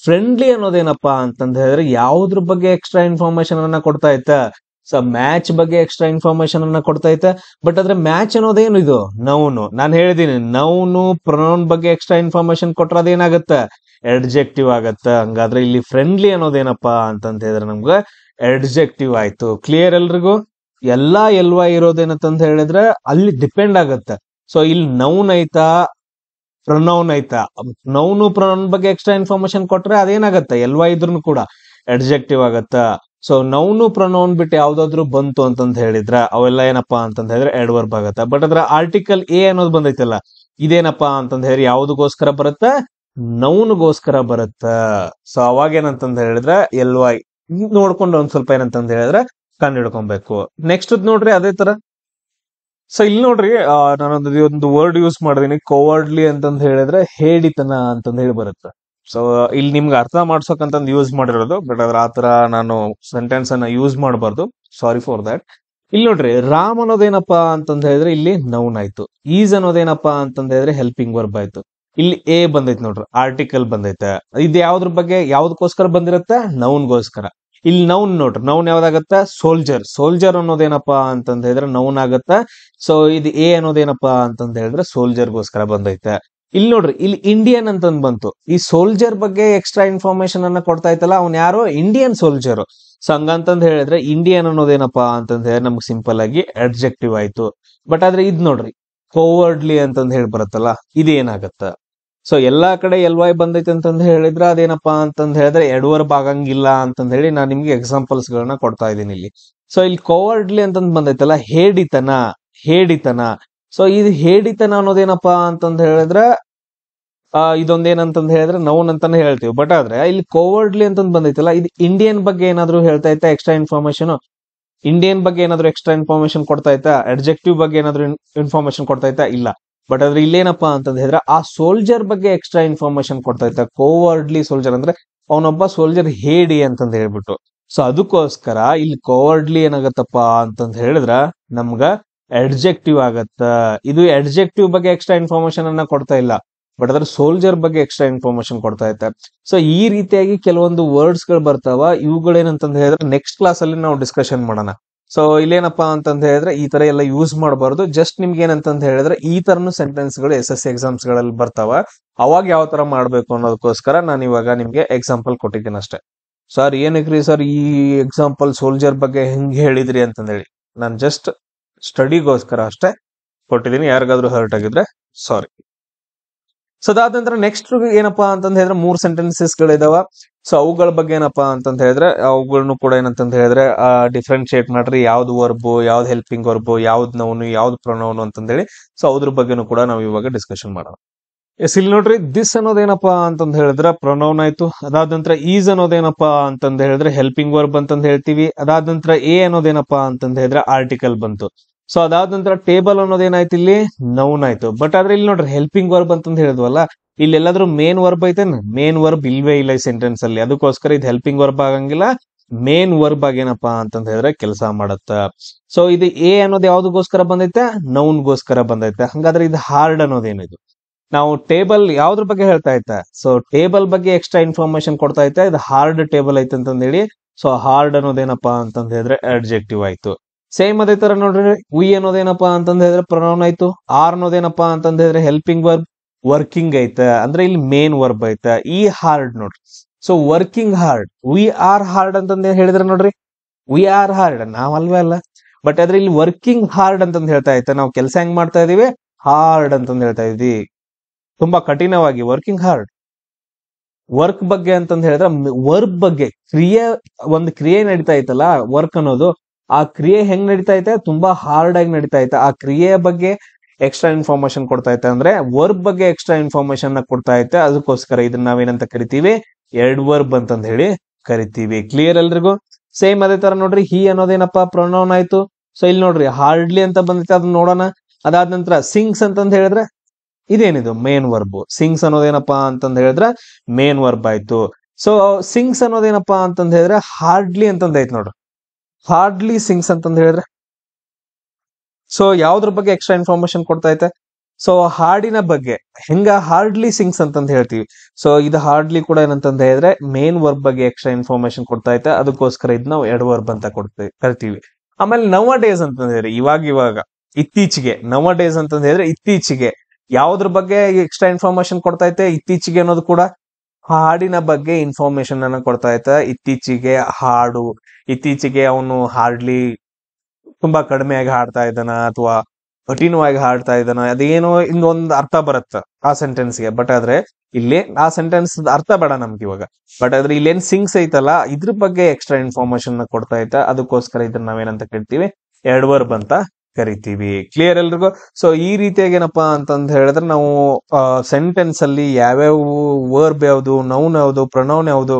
ಫ್ರೆಂಡ್ಲಿ ಅನ್ನೋದೇನಪ್ಪಾ ಅಂತಂದ್ ಹೇಳಿದ್ರೆ ಯಾವ್ದ್ರ ಬಗ್ಗೆ ಎಕ್ಸ್ಟ್ರಾ ಇನ್ಫಾರ್ಮೇಶನ್ ಅನ್ನ ಕೊಡ್ತಾ ಇತ್ತ, ಸೊ ಮ್ಯಾಚ್ ಬಗ್ಗೆ ಎಕ್ಸ್ಟ್ರಾ ಇನ್ಫಾರ್ಮೇಶನ್ ಅನ್ನ ಕೊಡ್ತಾ ಇತ್ತ. ಬಟ್ ಆದ್ರೆ ಮ್ಯಾಚ್ ಅನ್ನೋದೇನು, ಇದು ನೌನು. ನಾನು ಹೇಳಿದೀನಿ, ನೌನು ಪ್ರೊನೌನ್ ಬಗ್ಗೆ ಎಕ್ಸ್ಟ್ರಾ ಇನ್ಫಾರ್ಮೇಶನ್ ಕೊಟ್ರೆ ಅದೇನಾಗತ್ತ, ಅಡ್ಜೆಕ್ಟಿವ್ ಆಗತ್ತ. ಹಂಗಾದ್ರೆ ಇಲ್ಲಿ ಫ್ರೆಂಡ್ಲಿ ಅನ್ನೋದೇನಪ್ಪಾ ಅಂತಂತ ಹೇಳಿದ್ರೆ ನಮ್ಗ ಅಡ್ಜೆಕ್ಟಿವ್ ಆಯ್ತು. ಕ್ಲಿಯರ್ ಎಲ್ರಿಗೂ? ಎಲ್ಲಾ LY ಇರೋದೇನಂತ ಹೇಳಿದ್ರೆ ಅಲ್ಲಿ ಡಿಪೆಂಡ್ ಆಗತ್ತೆ. ಸೊ ಇಲ್ಲಿ ನೌನ್ ಐತಾ, ಪ್ರೊನೌನ್ ಐತಾ. ನೌನು ಪ್ರೊನೌನ್ ಬಗ್ಗೆ ಎಕ್ಸ್ಟ್ರಾ ಇನ್ಫಾರ್ಮೇಶನ್ ಕೊಟ್ರೆ ಅದೇನಾಗತ್ತೆ, LY ಇದ್ರೂ ಕೂಡ ಅಡ್ಜೆಕ್ಟಿವ್ ಆಗತ್ತ. ಸೊ ನೌನು ಪ್ರೊನೌನ್ ಬಿಟ್ಟು ಯಾವ್ದಾದ್ರು ಬಂತು ಅಂತಂತ ಹೇಳಿದ್ರ ಅವೆಲ್ಲ ಏನಪ್ಪಾ ಅಂತಂತ ಹೇಳಿದ್ರೆ ಅಡ್ವರ್ಬ್ ಆಗತ್ತ. ಬಟ್ ಅದ್ರ ಆರ್ಟಿಕಲ್ ಎ ಅನ್ನೋದು ಬಂದೈತಲ್ಲ, ಇದೇನಪ್ಪಾ ಅಂತಂದ ಹೇಳಿ ಯಾವ್ದಗೋಸ್ಕರ ಬರುತ್ತ, ನೌನ್ಗೋಸ್ಕರ ಬರುತ್ತ. ಸೊ ಅವಾಗ ಏನಂತಂದ ಹೇಳಿದ್ರೆ LY ನೋಡ್ಕೊಂಡು ಒಂದ್ ಸ್ವಲ್ಪ ಏನಂತಂದ ಹೇಳಿದ್ರೆ ಕಂಡು ಹಿಡ್ಕೊಬೇಕು. ನೆಕ್ಸ್ಟ್ ನೋಡ್ರಿ ಅದೇ ತರ. ಸೊ ಇಲ್ಲಿ ನೋಡ್ರಿ, ನಾನೊಂದು ವರ್ಡ್ ಯೂಸ್ ಮಾಡಿದೀನಿ, ಕೋವರ್ಡ್ಲಿ ಅಂತಂದ್ ಹೇಳಿದ್ರೆ ಹೇಡಿತನ ಅಂತಂದ್ ಹೇಳಿ ಬರುತ್ತೆ. ಸೊ ಇಲ್ಲಿ ನಿಮ್ಗೆ ಅರ್ಥ ಮಾಡ್ಸೋಕಂತಂದ್ ಯೂಸ್ ಮಾಡಿರೋದು. ಬಟ್ ಅದ್ರ ಆತರ ನಾನು ಸೆಂಟೆನ್ಸ್ ಅನ್ನ ಯೂಸ್ ಮಾಡಬಾರ್ದು, ಸಾರಿ ಫಾರ್ ದಟ್. ಇಲ್ಲಿ ನೋಡ್ರಿ, ರಾಮ್ ಅನ್ನೋದೇನಪ್ಪಾ ಅಂತಂದ್ ಹೇಳಿದ್ರೆ ಇಲ್ಲಿ ನೌನ್ ಆಯ್ತು. ಈಸ್ ಅನ್ನೋದೇನಪ್ಪಾ ಅಂತಂದ್ ಹೇಳಿದ್ರೆ ಹೆಲ್ಪಿಂಗ್ ವರ್ಬ್ ಆಯ್ತು. ಇಲ್ಲಿ ಎ ಬಂದೈತೆ ನೋಡ್ರಿ, ಆರ್ಟಿಕಲ್ ಬಂದೈತೆ. ಇದು ಯಾವ್ದ್ರ ಬಗ್ಗೆ, ಯಾವ್ದಕ್ಕೋಸ್ಕರ ಬಂದಿರತ್ತೆ, ನೌನ್ಗೋಸ್ಕರ. ಇಲ್ಲಿ ನೌನ್ ನೋಡ್ರಿ, ನೌನ್ ಯಾವ್ದಾಗತ್ತ, ಸೋಲ್ಜರ್. ಸೋಲ್ಜರ್ ಅನ್ನೋದೇನಪ್ಪಾ ಅಂತಂದ್ ಹೇಳಿದ್ರೆ ನೌನ್ ಆಗತ್ತ. ಸೊ ಇದು ಎ ಅನ್ನೋದೇನಪ್ಪಾ ಅಂತಂದ್ ಹೇಳಿದ್ರೆ ಸೋಲ್ಜರ್ಗೋಸ್ಕರ ಬಂದೈತೆ. ಇಲ್ಲಿ ನೋಡ್ರಿ, ಇಲ್ಲಿ ಇಂಡಿಯನ್ ಅಂತಂದ್ ಬಂತು. ಈ ಸೋಲ್ಜರ್ ಬಗ್ಗೆ ಎಕ್ಸ್ಟ್ರಾ ಇನ್ಫಾರ್ಮೇಶನ್ ಅನ್ನ ಕೊಡ್ತಾ ಇತ್ತಲ್ಲ, ಅವ್ನ್ ಯಾರು, ಇಂಡಿಯನ್ ಸೋಲ್ಜರ್. ಸೊ ಹಂಗಂತಂದ್ ಹೇಳಿದ್ರೆ ಇಂಡಿಯನ್ ಅನ್ನೋದೇನಪ್ಪಾ ಅಂತಂದ್ ಹೇಳಿದ್ರೆ ನಮ್ಗೆ ಸಿಂಪಲ್ ಆಗಿ ಅಡ್ಜೆಕ್ಟಿವ್ ಆಯ್ತು. ಬಟ್ ಆದ್ರೆ ಇದ್ ನೋಡ್ರಿ, ಕೋವರ್ಡ್ಲಿ ಅಂತಂದ್ ಹೇಳಿ ಬರುತ್ತಲ್ಲ, ಇದೇನಾಗತ್ತ. ಸೊ ಎಲ್ಲಾ ಕಡೆ LY ಬಂದೈತೆ ಅಂತಂದ್ ಹೇಳಿದ್ರೆ ಅದೇನಪ್ಪಾ ಅಂತಂದ್ ಹೇಳಿದ್ರೆ ಎಡ್ವರ್ಬ್ ಆಗಂಗಿಲ್ಲ ಅಂತಂದ್ ಹೇಳಿ ನಾನು ನಿಮ್ಗೆ ಎಕ್ಸಾಂಪಲ್ಸ್ ಗಳನ್ನ ಕೊಡ್ತಾ ಇದ್ದೀನಿ ಇಲ್ಲಿ. ಸೊ ಇಲ್ಲಿ ಕೋವರ್ಡ್ಲಿ ಅಂತಂದ್ ಬಂದೈತಲ್ಲ, ಹೇಡಿತನ, ಹೇಡಿತನ. ಸೊ ಇದು ಹೇಡಿತನ ಅನ್ನೋದೇನಪ್ಪಾ ಅಂತಂದ್ ಹೇಳಿದ್ರೆ ಇದೊಂದೇನಂತಂದ್ ಹೇಳಿದ್ರೆ ನೌನ್ ಅಂತಾನೆ ಹೇಳ್ತೀವಿ. ಬಟ್ ಆದ್ರೆ ಇಲ್ಲಿ ಕೋವರ್ಡ್ಲಿ ಅಂತಂದ್ ಬಂದೈತಲ್ಲ, ಇದು ಇಂಡಿಯನ್ ಬಗ್ಗೆ ಏನಾದ್ರು ಹೇಳ್ತಾ ಇತ್ತಾ ಎಕ್ಸ್ಟ್ರಾ ಇನ್ಫಾರ್ಮೇಶನ್, ಇಂಡಿಯನ್ ಬಗ್ಗೆ ಏನಾದ್ರು ಎಕ್ಸ್ಟ್ರಾ ಇನ್ಫಾರ್ಮೇಶನ್ ಕೊಡ್ತಾ ಇತ್ತಾ, ಅಡ್ಜೆಕ್ಟಿವ್ ಬಗ್ಗೆ ಏನಾದ್ರು ಇನ್ಫಾರ್ಮೇಶನ್ ಕೊಡ್ತಾ ಇತ್ತಾ, ಇಲ್ಲ. ಬಟ್ ಆದ್ರೆ ಇಲ್ಲೇನಪ್ಪಾ ಅಂತಂದ್ ಹೇಳಿದ್ರೆ ಆ ಸೋಲ್ಜರ್ ಬಗ್ಗೆ ಎಕ್ಸ್ಟ್ರಾ ಇನ್ಫಾರ್ಮೇಶನ್ ಕೊಡ್ತಾ ಇತ್ತ. ಕೋವರ್ಡ್ಲಿ ಸೋಲ್ಜರ್ ಅಂದ್ರೆ ಅವನೊಬ್ಬ ಸೋಲ್ಜರ್ ಹೇಡಿ ಅಂತಂದ್ ಹೇಳ್ಬಿಟ್ಟು. ಸೊ ಅದಕ್ಕೋಸ್ಕರ ಇಲ್ಲಿ ಕೋವರ್ಡ್ಲಿ ಏನಾಗತ್ತಪ್ಪ ಅಂತಂದ್ ಹೇಳಿದ್ರ ನಮ್ಗ ಅಡ್ಜೆಕ್ಟಿವ್ ಆಗತ್ತ. ಇದು ಅಡ್ಜೆಕ್ಟಿವ್ ಬಗ್ಗೆ ಎಕ್ಸ್ಟ್ರಾ ಇನ್ಫಾರ್ಮೇಶನ್ ಅನ್ನ ಕೊಡ್ತಾ ಇಲ್ಲ, ಬಟ್ ಅದ್ರ ಸೋಲ್ಜರ್ ಬಗ್ಗೆ ಎಕ್ಸ್ಟ್ರಾ ಇನ್ಫಾರ್ಮೇಶನ್ ಕೊಡ್ತಾ ಇತ್ತೆ. ಸೊ ಈ ರೀತಿಯಾಗಿ ಕೆಲವೊಂದು ವರ್ಡ್ಸ್ ಗಳು ಬರ್ತಾವ. ಇವುಗಳೇನಂತಂದ್ ಹೇಳಿದ್ರೆ ನೆಕ್ಸ್ಟ್ ಕ್ಲಾಸ್ ಅಲ್ಲಿ ನಾವು ಡಿಸ್ಕಷನ್ ಮಾಡೋಣ. ಸೊ ಇಲ್ಲೇನಪ್ಪಾ ಅಂತಂದ್ ಹೇಳಿದ್ರೆ ಈ ತರ ಎಲ್ಲ ಯೂಸ್ ಮಾಡಬಾರ್ದು. ಜಸ್ಟ್ ನಿಮ್ಗೆ ಏನಂತಂದ್ ಹೇಳಿದ್ರೆ ಈ ತರನು ಸೆಂಟೆನ್ಸ್ ಗಳು SSC ಎಕ್ಸಾಮ್ಸ್ ಗಳಲ್ಲಿ ಬರ್ತಾವ. ಅವಾಗ ಯಾವ ತರ ಮಾಡ್ಬೇಕು ಅನ್ನೋದಕ್ಕೋಸ್ಕರ ನಾನು ಇವಾಗ ನಿಮ್ಗೆ ಎಕ್ಸಾಂಪಲ್ ಕೊಟ್ಟಿದ್ದೀನಿ ಅಷ್ಟೇ. ಸರ್ ಏನಕ್ರಿ ಸರ್ ಈ ಎಕ್ಸಾಂಪಲ್ ಸೋಲ್ಜರ್ ಬಗ್ಗೆ ಹೆಂಗ್ ಹೇಳಿದ್ರಿ ಅಂತಂದ್ ಹೇಳಿ, ನಾನು ಜಸ್ಟ್ ಸ್ಟಡಿಗೋಸ್ಕರ ಅಷ್ಟೇ ಕೊಟ್ಟಿದ್ದೀನಿ. ಯಾರಿಗಾದ್ರೂ ಹರ್ಟ್ ಆಗಿದ್ರೆ ಸಾರಿ. ಸೊ ಅದಾದ ನಂತರ ನೆಕ್ಸ್ಟ್ ಏನಪ್ಪಾ ಅಂತಂದ್ ಹೇಳಿದ್ರೆ 3 ಸೆಂಟೆನ್ಸಸ್ ಗಳಿದಾವ. ಸೊ ಅವುಗಳ ಬಗ್ಗೆ ಏನಪ್ಪಾ ಅಂತಂದ್ ಹೇಳಿದ್ರೆ ಅವುಗಳನ್ನು ಕೂಡ ಏನಂತಂದ್ ಹೇಳಿದ್ರೆ ಡಿಫ್ರೆನ್ಶಿಯೇಟ್ ಮಾಡ್ರಿ, ಯಾವ್ದು ವರ್ಬು, ಯಾವ್ದು ಹೆಲ್ಪಿಂಗ್ ವರ್ಬು, ಯಾವ್ದು ನೌನು, ಯಾವ್ದು ಪ್ರೊನೌನು ಅಂತಂದ್ ಹೇಳಿ. ಸೊ ಅದ್ರ ಬಗ್ಗೆನೂ ಕೂಡ ನಾವು ಇವಾಗ ಡಿಸ್ಕಷನ್ ಮಾಡೋಣ. ಎಸ್, ಇಲ್ಲಿ ನೋಡ್ರಿ, ದಿಸ್ ಅನ್ನೋದೇನಪ್ಪಾ ಅಂತಂದ್ ಹೇಳಿದ್ರೆ ಪ್ರೊನೌನ್ ಆಯ್ತು. ಅದಾದ ನಂತರ ಈಸ್ ಅನ್ನೋದೇನಪ್ಪಾ ಅಂತಂದ್ ಹೇಳಿದ್ರೆ ಹೆಲ್ಪಿಂಗ್ ವರ್ಬ್ ಅಂತಂದ್ ಹೇಳ್ತೀವಿ. ಅದಾದ ನಂತರ ಎ ಅನ್ನೋದೇನಪ್ಪಾ ಅಂತಂದ್ ಹೇಳಿದ್ರೆ ಆರ್ಟಿಕಲ್ ಬಂತು. ಸೊ ಅದಾದ ನಂತರ ಟೇಬಲ್ ಅನ್ನೋದೇನಾಯ್ತು, ಇಲ್ಲಿ ನೌನ್ ಆಯ್ತು. ಬಟ್ ಆದ್ರೆ ಇಲ್ಲಿ ನೋಡ್ರಿ ಹೆಲ್ಪಿಂಗ್ ವರ್ಬ್ ಅಂತಂದ್ ಹೇಳಿದ್ವಲ್ಲ, ಇಲ್ಲಿ ಎಲ್ಲಾದ್ರೂ ಮೇನ್ ವರ್ಬ್ ಐತೆ, ಮೇನ್ ವರ್ಬ್ ಇಲ್ವೇ ಇಲ್ಲ ಈ ಸೆಂಟೆನ್ಸ್ ಅಲ್ಲಿ. ಅದಕ್ಕೋಸ್ಕರ ಇದು ಹೆಲ್ಪಿಂಗ್ ವರ್ಬ್ ಆಗಂಗಿಲ್ಲ, ಮೇನ್ ವರ್ಬ್ ಆಗಿ ಏನಪ್ಪಾ ಅಂತಂದ ಹೇಳಿದ್ರೆ ಕೆಲಸ ಮಾಡತ್ತ. ಸೊ ಇದು ಎ ಅನ್ನೋದು ಯಾವ್ದಗೋಸ್ಕರ ಬಂದೈತೆ, ನೌನ್ಗೋಸ್ಕರ ಬಂದೈತೆ. ಹಂಗಾದ್ರೆ ಇದು ಹಾರ್ಡ್ ಅನ್ನೋದೇನಿದು, ನಾವು ಟೇಬಲ್ ಯಾವ್ದ್ರ ಬಗ್ಗೆ ಹೇಳ್ತಾ ಐತೆ, ಸೊ ಟೇಬಲ್ ಬಗ್ಗೆ ಎಕ್ಸ್ಟ್ರಾ ಇನ್ಫಾರ್ಮೇಶನ್ ಕೊಡ್ತಾ ಐತೆ, ಇದು ಹಾರ್ಡ್ ಟೇಬಲ್ ಐತೆ ಅಂತಂದ ಹೇಳಿ. ಸೊ ಹಾರ್ಡ್ ಅನ್ನೋದೇನಪ್ಪಾ ಅಂತಂದ ಹೇಳಿದ್ರೆ ಅಡ್ಜೆಕ್ಟಿವ್ ಆಯ್ತು. ಸೇಮ್ ಅದೇ ತರ ನೋಡ್ರಿ, ವಿ ಅನ್ನೋದೇನಪ್ಪಾ ಅಂತಂದ ಹೇಳಿದ್ರೆ ಪ್ರೊನೌನ್ ಆಯ್ತು. ಆರ್ ಅನ್ನೋದೇನಪ್ಪಾ ಅಂತಂದ ಹೇಳಿದ್ರೆ ಹೆಲ್ಪಿಂಗ್ ವರ್ಬ್, ವರ್ಕಿಂಗ್ ಐತೆ ಅಂದ್ರೆ ಇಲ್ಲಿ ಮೇನ್ ವರ್ಬ್ ಐತೆ. ಈ ಹಾರ್ಡ್ ನೋಡ್ರಿ, so working hard, we are hard ಅಂತಂದ ಹೇಳಿದ್ರೆ ನೋಡ್ರಿ, ವಿ ಆರ್ ಹಾರ್ಡ್ ನಾವ್ ಅಲ್ವೇ ಅಲ್ಲ, ಬಟ್ ಆದ್ರೆ ಇಲ್ಲಿ ವರ್ಕಿಂಗ್ ಹಾರ್ಡ್ ಅಂತಂದ ಹೇಳ್ತಾ ಐತೆ. ನಾವು ಕೆಲಸ ಹೆಂಗ್ ಮಾಡ್ತಾ ಇದೀವಿ, ಹಾರ್ಡ್ ಅಂತಂದ ಹೇಳ್ತಾ ಇದೀವಿ, ತುಂಬಾ ಕಠಿಣವಾಗಿ. ವರ್ಕಿಂಗ್ ಹಾರ್ಡ್ ವರ್ಕ್ ಬಗ್ಗೆ ಅಂತಂದ ಹೇಳಿದ್ರೆ ವರ್ಬ್ ಬಗ್ಗೆ, ಒಂದು ಕ್ರಿಯೆ ನಡೀತಾ ಐತಲ್ಲ ವರ್ಕ್ ಅನ್ನೋದು, ಆ ಕ್ರಿಯೆ ಹೆಂಗ್ ನಡೀತಾ ಐತೆ, ತುಂಬಾ ಹಾರ್ಡ್ ಆಗಿ ನಡೀತಾ ಐತೆ. ಆ ಕ್ರಿಯೆಯ ಬಗ್ಗೆ ಎಕ್ಸ್ಟ್ರಾ ಇನ್ಫಾರ್ಮೇಶನ್ ಕೊಡ್ತಾ ಐತೆ, ಅಂದ್ರೆ ವರ್ಬ್ ಬಗ್ಗೆ ಎಕ್ಸ್ಟ್ರಾ ಇನ್ಫಾರ್ಮೇಶನ್ ಕೊಡ್ತಾ ಐತೆ. ಅದಕ್ಕೋಸ್ಕರ ಇದನ್ನ ನಾವೇನಂತ ಕರಿತೀವಿ, ವರ್ಬ್ ಅಂತಂದ ಹೇಳಿ ಕರಿತೀವಿ. ಕ್ಲಿಯರ್ ಎಲ್ರಿಗೂ? ಸೇಮ್ ಅದೇ ತರ ನೋಡ್ರಿ, ಹಿ ಅನ್ನೋದೇನಪ್ಪಾ ಪ್ರೊನೌನ್ ಆಯ್ತು. ಸೊ ಇಲ್ಲಿ ನೋಡ್ರಿ ಹಾರ್ಡ್ಲಿ ಅಂತ ಬಂದೈತೆ, ಅದನ್ನ ನೋಡೋಣ. ಅದಾದ ನಂತರ ಸಿಂಗ್ಸ್ ಅಂತಂದ ಹೇಳಿದ್ರೆ ಇದೇನಿದು, ಮೇನ್ ವರ್ಬ್. ಸಿಂಗ್ಸ್ ಅನ್ನೋದೇನಪ್ಪಾ ಅಂತಂದ ಹೇಳಿದ್ರೆ ಮೇನ್ ವರ್ಬ್ ಆಯ್ತು. ಸೊ ಸಿಂಗ್ಸ್ ಅನ್ನೋದೇನಪ್ಪಾ ಅಂತಂದ ಹೇಳಿದ್ರೆ ಹಾರ್ಡ್ಲಿ ಅಂತಂದ ಐತ್ ನೋಡ್ರಿ, ಹಾರ್ಡ್ಲಿ ಸಿಂಗ್ಸ್ ಅಂತಂದ ಹೇಳಿದ್ರೆ ಸೊ ಯಾವ್ದ್ರ ಬಗ್ಗೆ ಎಕ್ಸ್ಟ್ರಾ ಇನ್ಫಾರ್ಮೇಶನ್ ಕೊಡ್ತಾ ಐತೆ, ಸೊ ಹಾಡಿನ ಬಗ್ಗೆ. ಹೆಂಗ ಹಾರ್ಡ್ಲಿ ಸಿಂಗ್ಸ್ ಅಂತಂದ ಹೇಳ್ತೀವಿ, ಸೊ ಇದು ಹಾರ್ಡ್ಲಿ ಕೂಡ ಏನಂತಂದ ಹೇಳಿದ್ರೆ ಮೇನ್ ವರ್ಬ್ ಬಗ್ಗೆ ಎಕ್ಸ್ಟ್ರಾ ಇನ್ಫಾರ್ಮೇಶನ್ ಕೊಡ್ತಾ ಐತೆ. ಅದಕ್ಕೋಸ್ಕರ ಇದ್ ನಾವು ವರ್ಬ್ ಅಂತ ಕರಿತೀವಿ. ಆಮೇಲೆ ನವ ಡೇಸ್ ಅಂತಂದ ಹೇಳಿದ್ರೆ ಇವಾಗ ಇತ್ತೀಚೆಗೆ, ನವ ಡೇಸ್ ಅಂತಂದ ಹೇಳಿದ್ರೆ ಇತ್ತೀಚೆಗೆ ಯಾವ್ದ್ರ ಬಗ್ಗೆ ಎಕ್ಸ್ಟ್ರಾ ಇನ್ಫಾರ್ಮೇಶನ್ ಕೊಡ್ತಾ ಐತೆ, ಇತ್ತೀಚೆಗೆ ಅನ್ನೋದು ಕೂಡ ಹಾಡಿನ ಬಗ್ಗೆ ಇನ್ಫಾರ್ಮೇಶನ್ ಅನ್ನ ಕೊಡ್ತಾ ಐತೆ. ಇತ್ತೀಚೆಗೆ ಹಾಡು, ಇತ್ತೀಚೆಗೆ ಅವನು ಹಾರ್ಡ್ಲಿ ತುಂಬಾ ಕಡಿಮೆಯಾಗಿ ಹಾಡ್ತಾ ಇದ್ದಾನ ಅಥವಾ ಕಠಿಣವಾಗಿ ಹಾಡ್ತಾ ಇದ್ದಾನ, ಅದೇನೋ ಇನ್ನೊಂದು ಅರ್ಥ ಬರುತ್ತೆ ಆ ಸೆಂಟೆನ್ಸ್ಗೆ. ಬಟ್ ಆದ್ರೆ ಇಲ್ಲಿ ಆ ಸೆಂಟೆನ್ಸ್ ಅರ್ಥ ಬೇಡ ನಮ್ಗೆ ಇವಾಗ. ಬಟ್ ಆದ್ರೆ ಇಲ್ಲೇನ್ ಸಿಂಗ್ಸ್ ಐತಲ್ಲ ಇದ್ರ ಬಗ್ಗೆ ಎಕ್ಸ್ಟ್ರಾ ಇನ್ಫಾರ್ಮೇಶನ್ ಕೊಡ್ತಾ ಐತೆ. ಅದಕ್ಕೋಸ್ಕರ ಇದನ್ನ ನಾವೇನಂತ ಕರಿತೀವಿ, ವರ್ಬ್ ಅಂತ ಕರಿತೀವಿ. ಕ್ಲಿಯರ್ ಎಲ್ರಿಗೂ? ಸೊ ಈ ರೀತಿಯಾಗಿ ಏನಪ್ಪಾ ಅಂತಂದ ಹೇಳಿದ್ರೆ ನಾವು ಸೆಂಟೆನ್ಸ್ ಅಲ್ಲಿ ಯಾವ್ಯಾವ ವರ್ಬ್ ಯಾವ್ದು, ನೌನ್ ಯಾವ್ದು, ಪ್ರೊನೌನ್ ಯಾವ್ದು,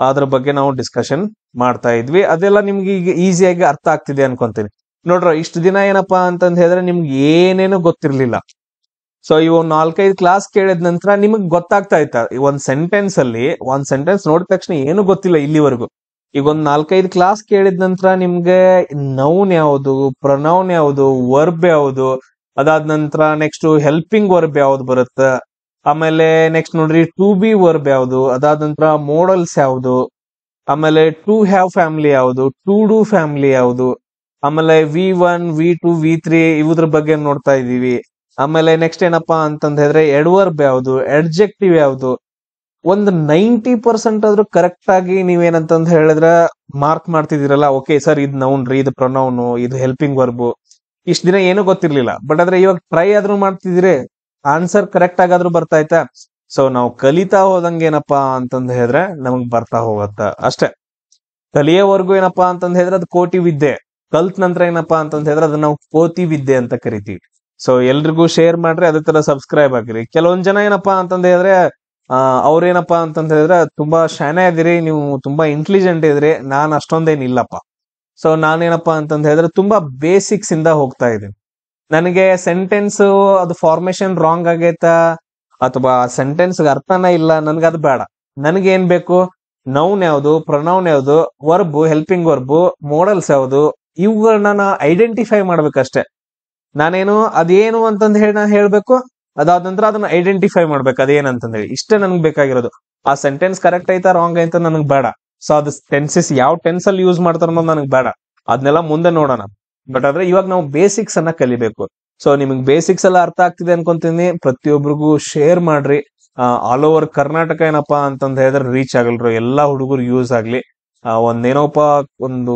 ಅದ್ರ ಬಗ್ಗೆ ನಾವು ಡಿಸ್ಕಷನ್ ಮಾಡ್ತಾ ಇದ್ವಿ. ಅದೆಲ್ಲ ನಿಮ್ಗೆ ಈಗ ಈಸಿಯಾಗಿ ಅರ್ಥ ಆಗ್ತಿದೆ ಅನ್ಕೊಂತೀನಿ. ನೋಡ್ರ, ಇಷ್ಟು ದಿನ ಏನಪ್ಪಾ ಅಂತಂದ ಹೇಳಿದ್ರೆ ನಿಮ್ಗೆ ಏನೇನು ಗೊತ್ತಿರ್ಲಿಲ್ಲ. ಸೊ ಇವ್ 4-5 ಕ್ಲಾಸ್ ಕೇಳಿದ ನಂತರ ನಿಮಗ್ ಗೊತ್ತಾಗ್ತಾ ಇತ್ತ, ಒಂದ್ ಸೆಂಟೆನ್ಸ್ ನೋಡಿದ ತಕ್ಷಣ ಏನು ಗೊತ್ತಿಲ್ಲ ಇಲ್ಲಿವರೆಗೂ. ಈಗ ಒಂದ್ 4-5 ಕ್ಲಾಸ್ ಕೇಳಿದ ನಂತರ ನಿಮ್ಗೆ ನೌನ್ ಯಾವುದು, ಪ್ರೊನೌನ್ ಯಾವುದು, ವರ್ಬ್ ಯಾವುದು, ಅದಾದ ನಂತರ ನೆಕ್ಸ್ಟ್ ಹೆಲ್ಪಿಂಗ್ ವರ್ಬ್ ಯಾವ್ದು ಬರುತ್ತೆ, ಆಮೇಲೆ ನೆಕ್ಸ್ಟ್ ನೋಡ್ರಿ ಟು ಬಿ ವರ್ಬ್ ಯಾವ್ದು, ಅದಾದ ನಂತರ ಮೋಡಲ್ಸ್ ಯಾವ್ದು, ಆಮೇಲೆ ಟು ಹ್ಯಾವ್ ಫ್ಯಾಮಿಲಿ ಯಾವ್ದು, ಟು ಡೂ ಫ್ಯಾಮಿಲಿ ಯಾವ್ದು, ಆಮೇಲೆ V1, V2, V3 ಇವುದ್ರ ಬಗ್ಗೆ ನೋಡ್ತಾ ಇದೀವಿ. ಆಮೇಲೆ ನೆಕ್ಸ್ಟ್ ಏನಪ್ಪಾ ಅಂತಂದ ಹೇಳಿದ್ರೆ ವರ್ಬ್ ಯಾವ್ದು, ಅಡ್ಜೆಕ್ಟಿವ್ ಯಾವ್ದು. ಒಂದು 90% ಆದ್ರೂ ಕರೆಕ್ಟ್ ಆಗಿ ನೀವೇನಂತಂದ ಹೇಳಿದ್ರೆ ಮಾರ್ಕ್ ಮಾಡ್ತಿದ್ದೀರಲ್ಲ, ಓಕೆ ಸರ್ ಇದು ನೌನ್ ರೀ, ಇದು ಪ್ರೊನೌನು, ಇದು ಹೆಲ್ಪಿಂಗ್ ವರ್ಬು. ಇಷ್ಟ ದಿನ ಏನೂ ಗೊತ್ತಿರ್ಲಿಲ್ಲ, ಬಟ್ ಆದ್ರೆ ಇವಾಗ ಟ್ರೈ ಆದ್ರೂ ಮಾಡ್ತಿದ್ದೀರಿ, ಆನ್ಸರ್ ಕರೆಕ್ಟ್ ಆಗಾದ್ರೂ ಬರ್ತಾ ಐತಾ. ಸೊ ನಾವು ಕಲಿತಾ ಹೋದಂಗೆ ಏನಪ್ಪಾ ಅಂತಂದ ಹೇಳಿದ್ರೆ ನಮಗ್ ಬರ್ತಾ ಹೋಗತ್ತ ಅಷ್ಟೇ. ಕಲಿಯೋವರೆಗೂ ಏನಪ್ಪಾ ಅಂತಂದ ಹೇಳಿದ್ರೆ ಅದು ಕೋಟಿ ವಿದ್ಯೆ, ಕಲ್ತ್ ನಂತರ ಏನಪ್ಪಾ ಅಂತಂದ ಹೇಳಿದ್ರೆ ಅದನ್ನ ನಾವು ಕೋತಿ ವಿದ್ಯೆ ಅಂತ ಕರಿತೀವಿ. ಸೊ ಎಲ್ರಿಗೂ ಶೇರ್ ಮಾಡ್ರಿ, ಅದೇ ತರ ಸಬ್ಸ್ಕ್ರೈಬ್ ಆಗಿರಿ. ಕೆಲವೊಂದ್ ಜನ ಏನಪ್ಪಾ ಅಂತಂದ ಹೇಳಿದ್ರೆ ಅವ್ರೇನಪ್ಪಾ ಅಂತಂದ ಹೇಳಿದ್ರೆ ತುಂಬಾ ಶಾನೆ ಇದಿರಿ, ನೀವು ತುಂಬಾ ಇಂಟೆಲಿಜೆಂಟ್ ಇದ್ರಿ, ನಾನ್ ಅಷ್ಟೊಂದೇನಿಲ್ಲಪ್ಪ. ಸೊ ನಾನೇನಪ್ಪಾ ಅಂತಂದ ಹೇಳಿದ್ರೆ ತುಂಬಾ ಬೇಸಿಕ್ಸ್ ಇಂದ ಹೋಗ್ತಾ ಇದ್ದೀನಿ. ನನಗೆ ಸೆಂಟೆನ್ಸ್ ಅದು ಫಾರ್ಮೇಶನ್ ರಾಂಗ್ ಆಗೈತಾ ಅಥವಾ ಸೆಂಟೆನ್ಸ್ ಅರ್ಥನೇ ಇಲ್ಲ, ನನ್ಗದು ಬೇಡ. ನನ್ಗೇನ್ ಬೇಕು, ನೌನ್ ಯಾವ್ದು, ಪ್ರೊನೌನ್ ಯಾವ್ದು, ವರ್ಬ್, ಹೆಲ್ಪಿಂಗ್ ವರ್ಬ್, ಮೋಡಲ್ಸ್ ಯಾವ್ದು, ಇವುಗಳನ್ನ ಐಡೆಂಟಿಫೈ ಮಾಡ್ಬೇಕಷ್ಟೇ. ನಾನೇನು ಅದೇನು ಅಂತಂದ ಹೇಳಿ ನಾನು ಹೇಳ್ಬೇಕು, ಅದಾದ ನಂತರ ಅದನ್ನ ಐಡೆಂಟಿಫೈ ಮಾಡ್ಬೇಕು ಅದೇನಂತಂದ ಹೇಳಿ. ಇಷ್ಟೇ ನನ್ಗೆ ಬೇಕಾಗಿರೋದು. ಆ ಸೆಂಟೆನ್ಸ್ ಕರೆಕ್ಟ್ ಐತಾ ರಾಂಗ್ ಐತಾ ನನಗ್ ಬೇಡ. ಸೊ ಅದು ಟೆನ್ಸಸ್ ಯಾವ ಟೆನ್ಸ್ ಅಲ್ಲಿ ಯೂಸ್ ಮಾಡ್ತಾರ ಅನ್ನೋದು ನನಗ್ ಬೇಡ, ಅದನ್ನೆಲ್ಲ ಮುಂದೆ ನೋಡೋಣ. ಬಟ್ ಆದ್ರೆ ಇವಾಗ ನಾವು ಬೇಸಿಕ್ಸ್ ಅನ್ನ ಕಲಿಬೇಕು. ಸೊ ನಿಮಗ್ ಬೇಸಿಕ್ಸ್ ಎಲ್ಲ ಅರ್ಥ ಆಗ್ತಿದೆ ಅನ್ಕೊಂತೀನಿ. ಪ್ರತಿಯೊಬ್ಬರಿಗೂ ಶೇರ್ ಮಾಡ್ರಿ. ಆಲ್ ಓವರ್ ಕರ್ನಾಟಕ ಏನಪ್ಪಾ ಅಂತಂದ ಹೇಳಿದ್ರೆ ರೀಚ್ ಆಗಲ್ರು, ಎಲ್ಲಾ ಹುಡುಗರು ಯೂಸ್ ಆಗ್ಲಿ. ಒಂದೇನೋಪ್ಪ ಒಂದು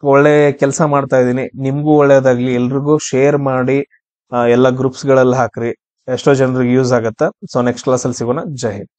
ಒಳ್ಳೆ ಕೆಲಸ ಮಾಡ್ತಾ ಇದೀನಿ, ನಿಮ್ಗೂ ಒಳ್ಳೇದಾಗ್ಲಿ. ಎಲ್ರಿಗೂ ಶೇರ್ ಮಾಡಿ ಎಲ್ಲ ಗ್ರೂಪ್ಸ್ ಗಳಲ್ಲಿ ಹಾಕ್ರಿ, ಎಷ್ಟೋ ಜನರಿಗೆ ಯೂಸ್ ಆಗತ್ತ. ಸೊ ನೆಕ್ಸ್ಟ್ ಕ್ಲಾಸ್ ಅಲ್ಲಿ ಸಿಗೋಣ. ಜೈ ಹಿಂದ್.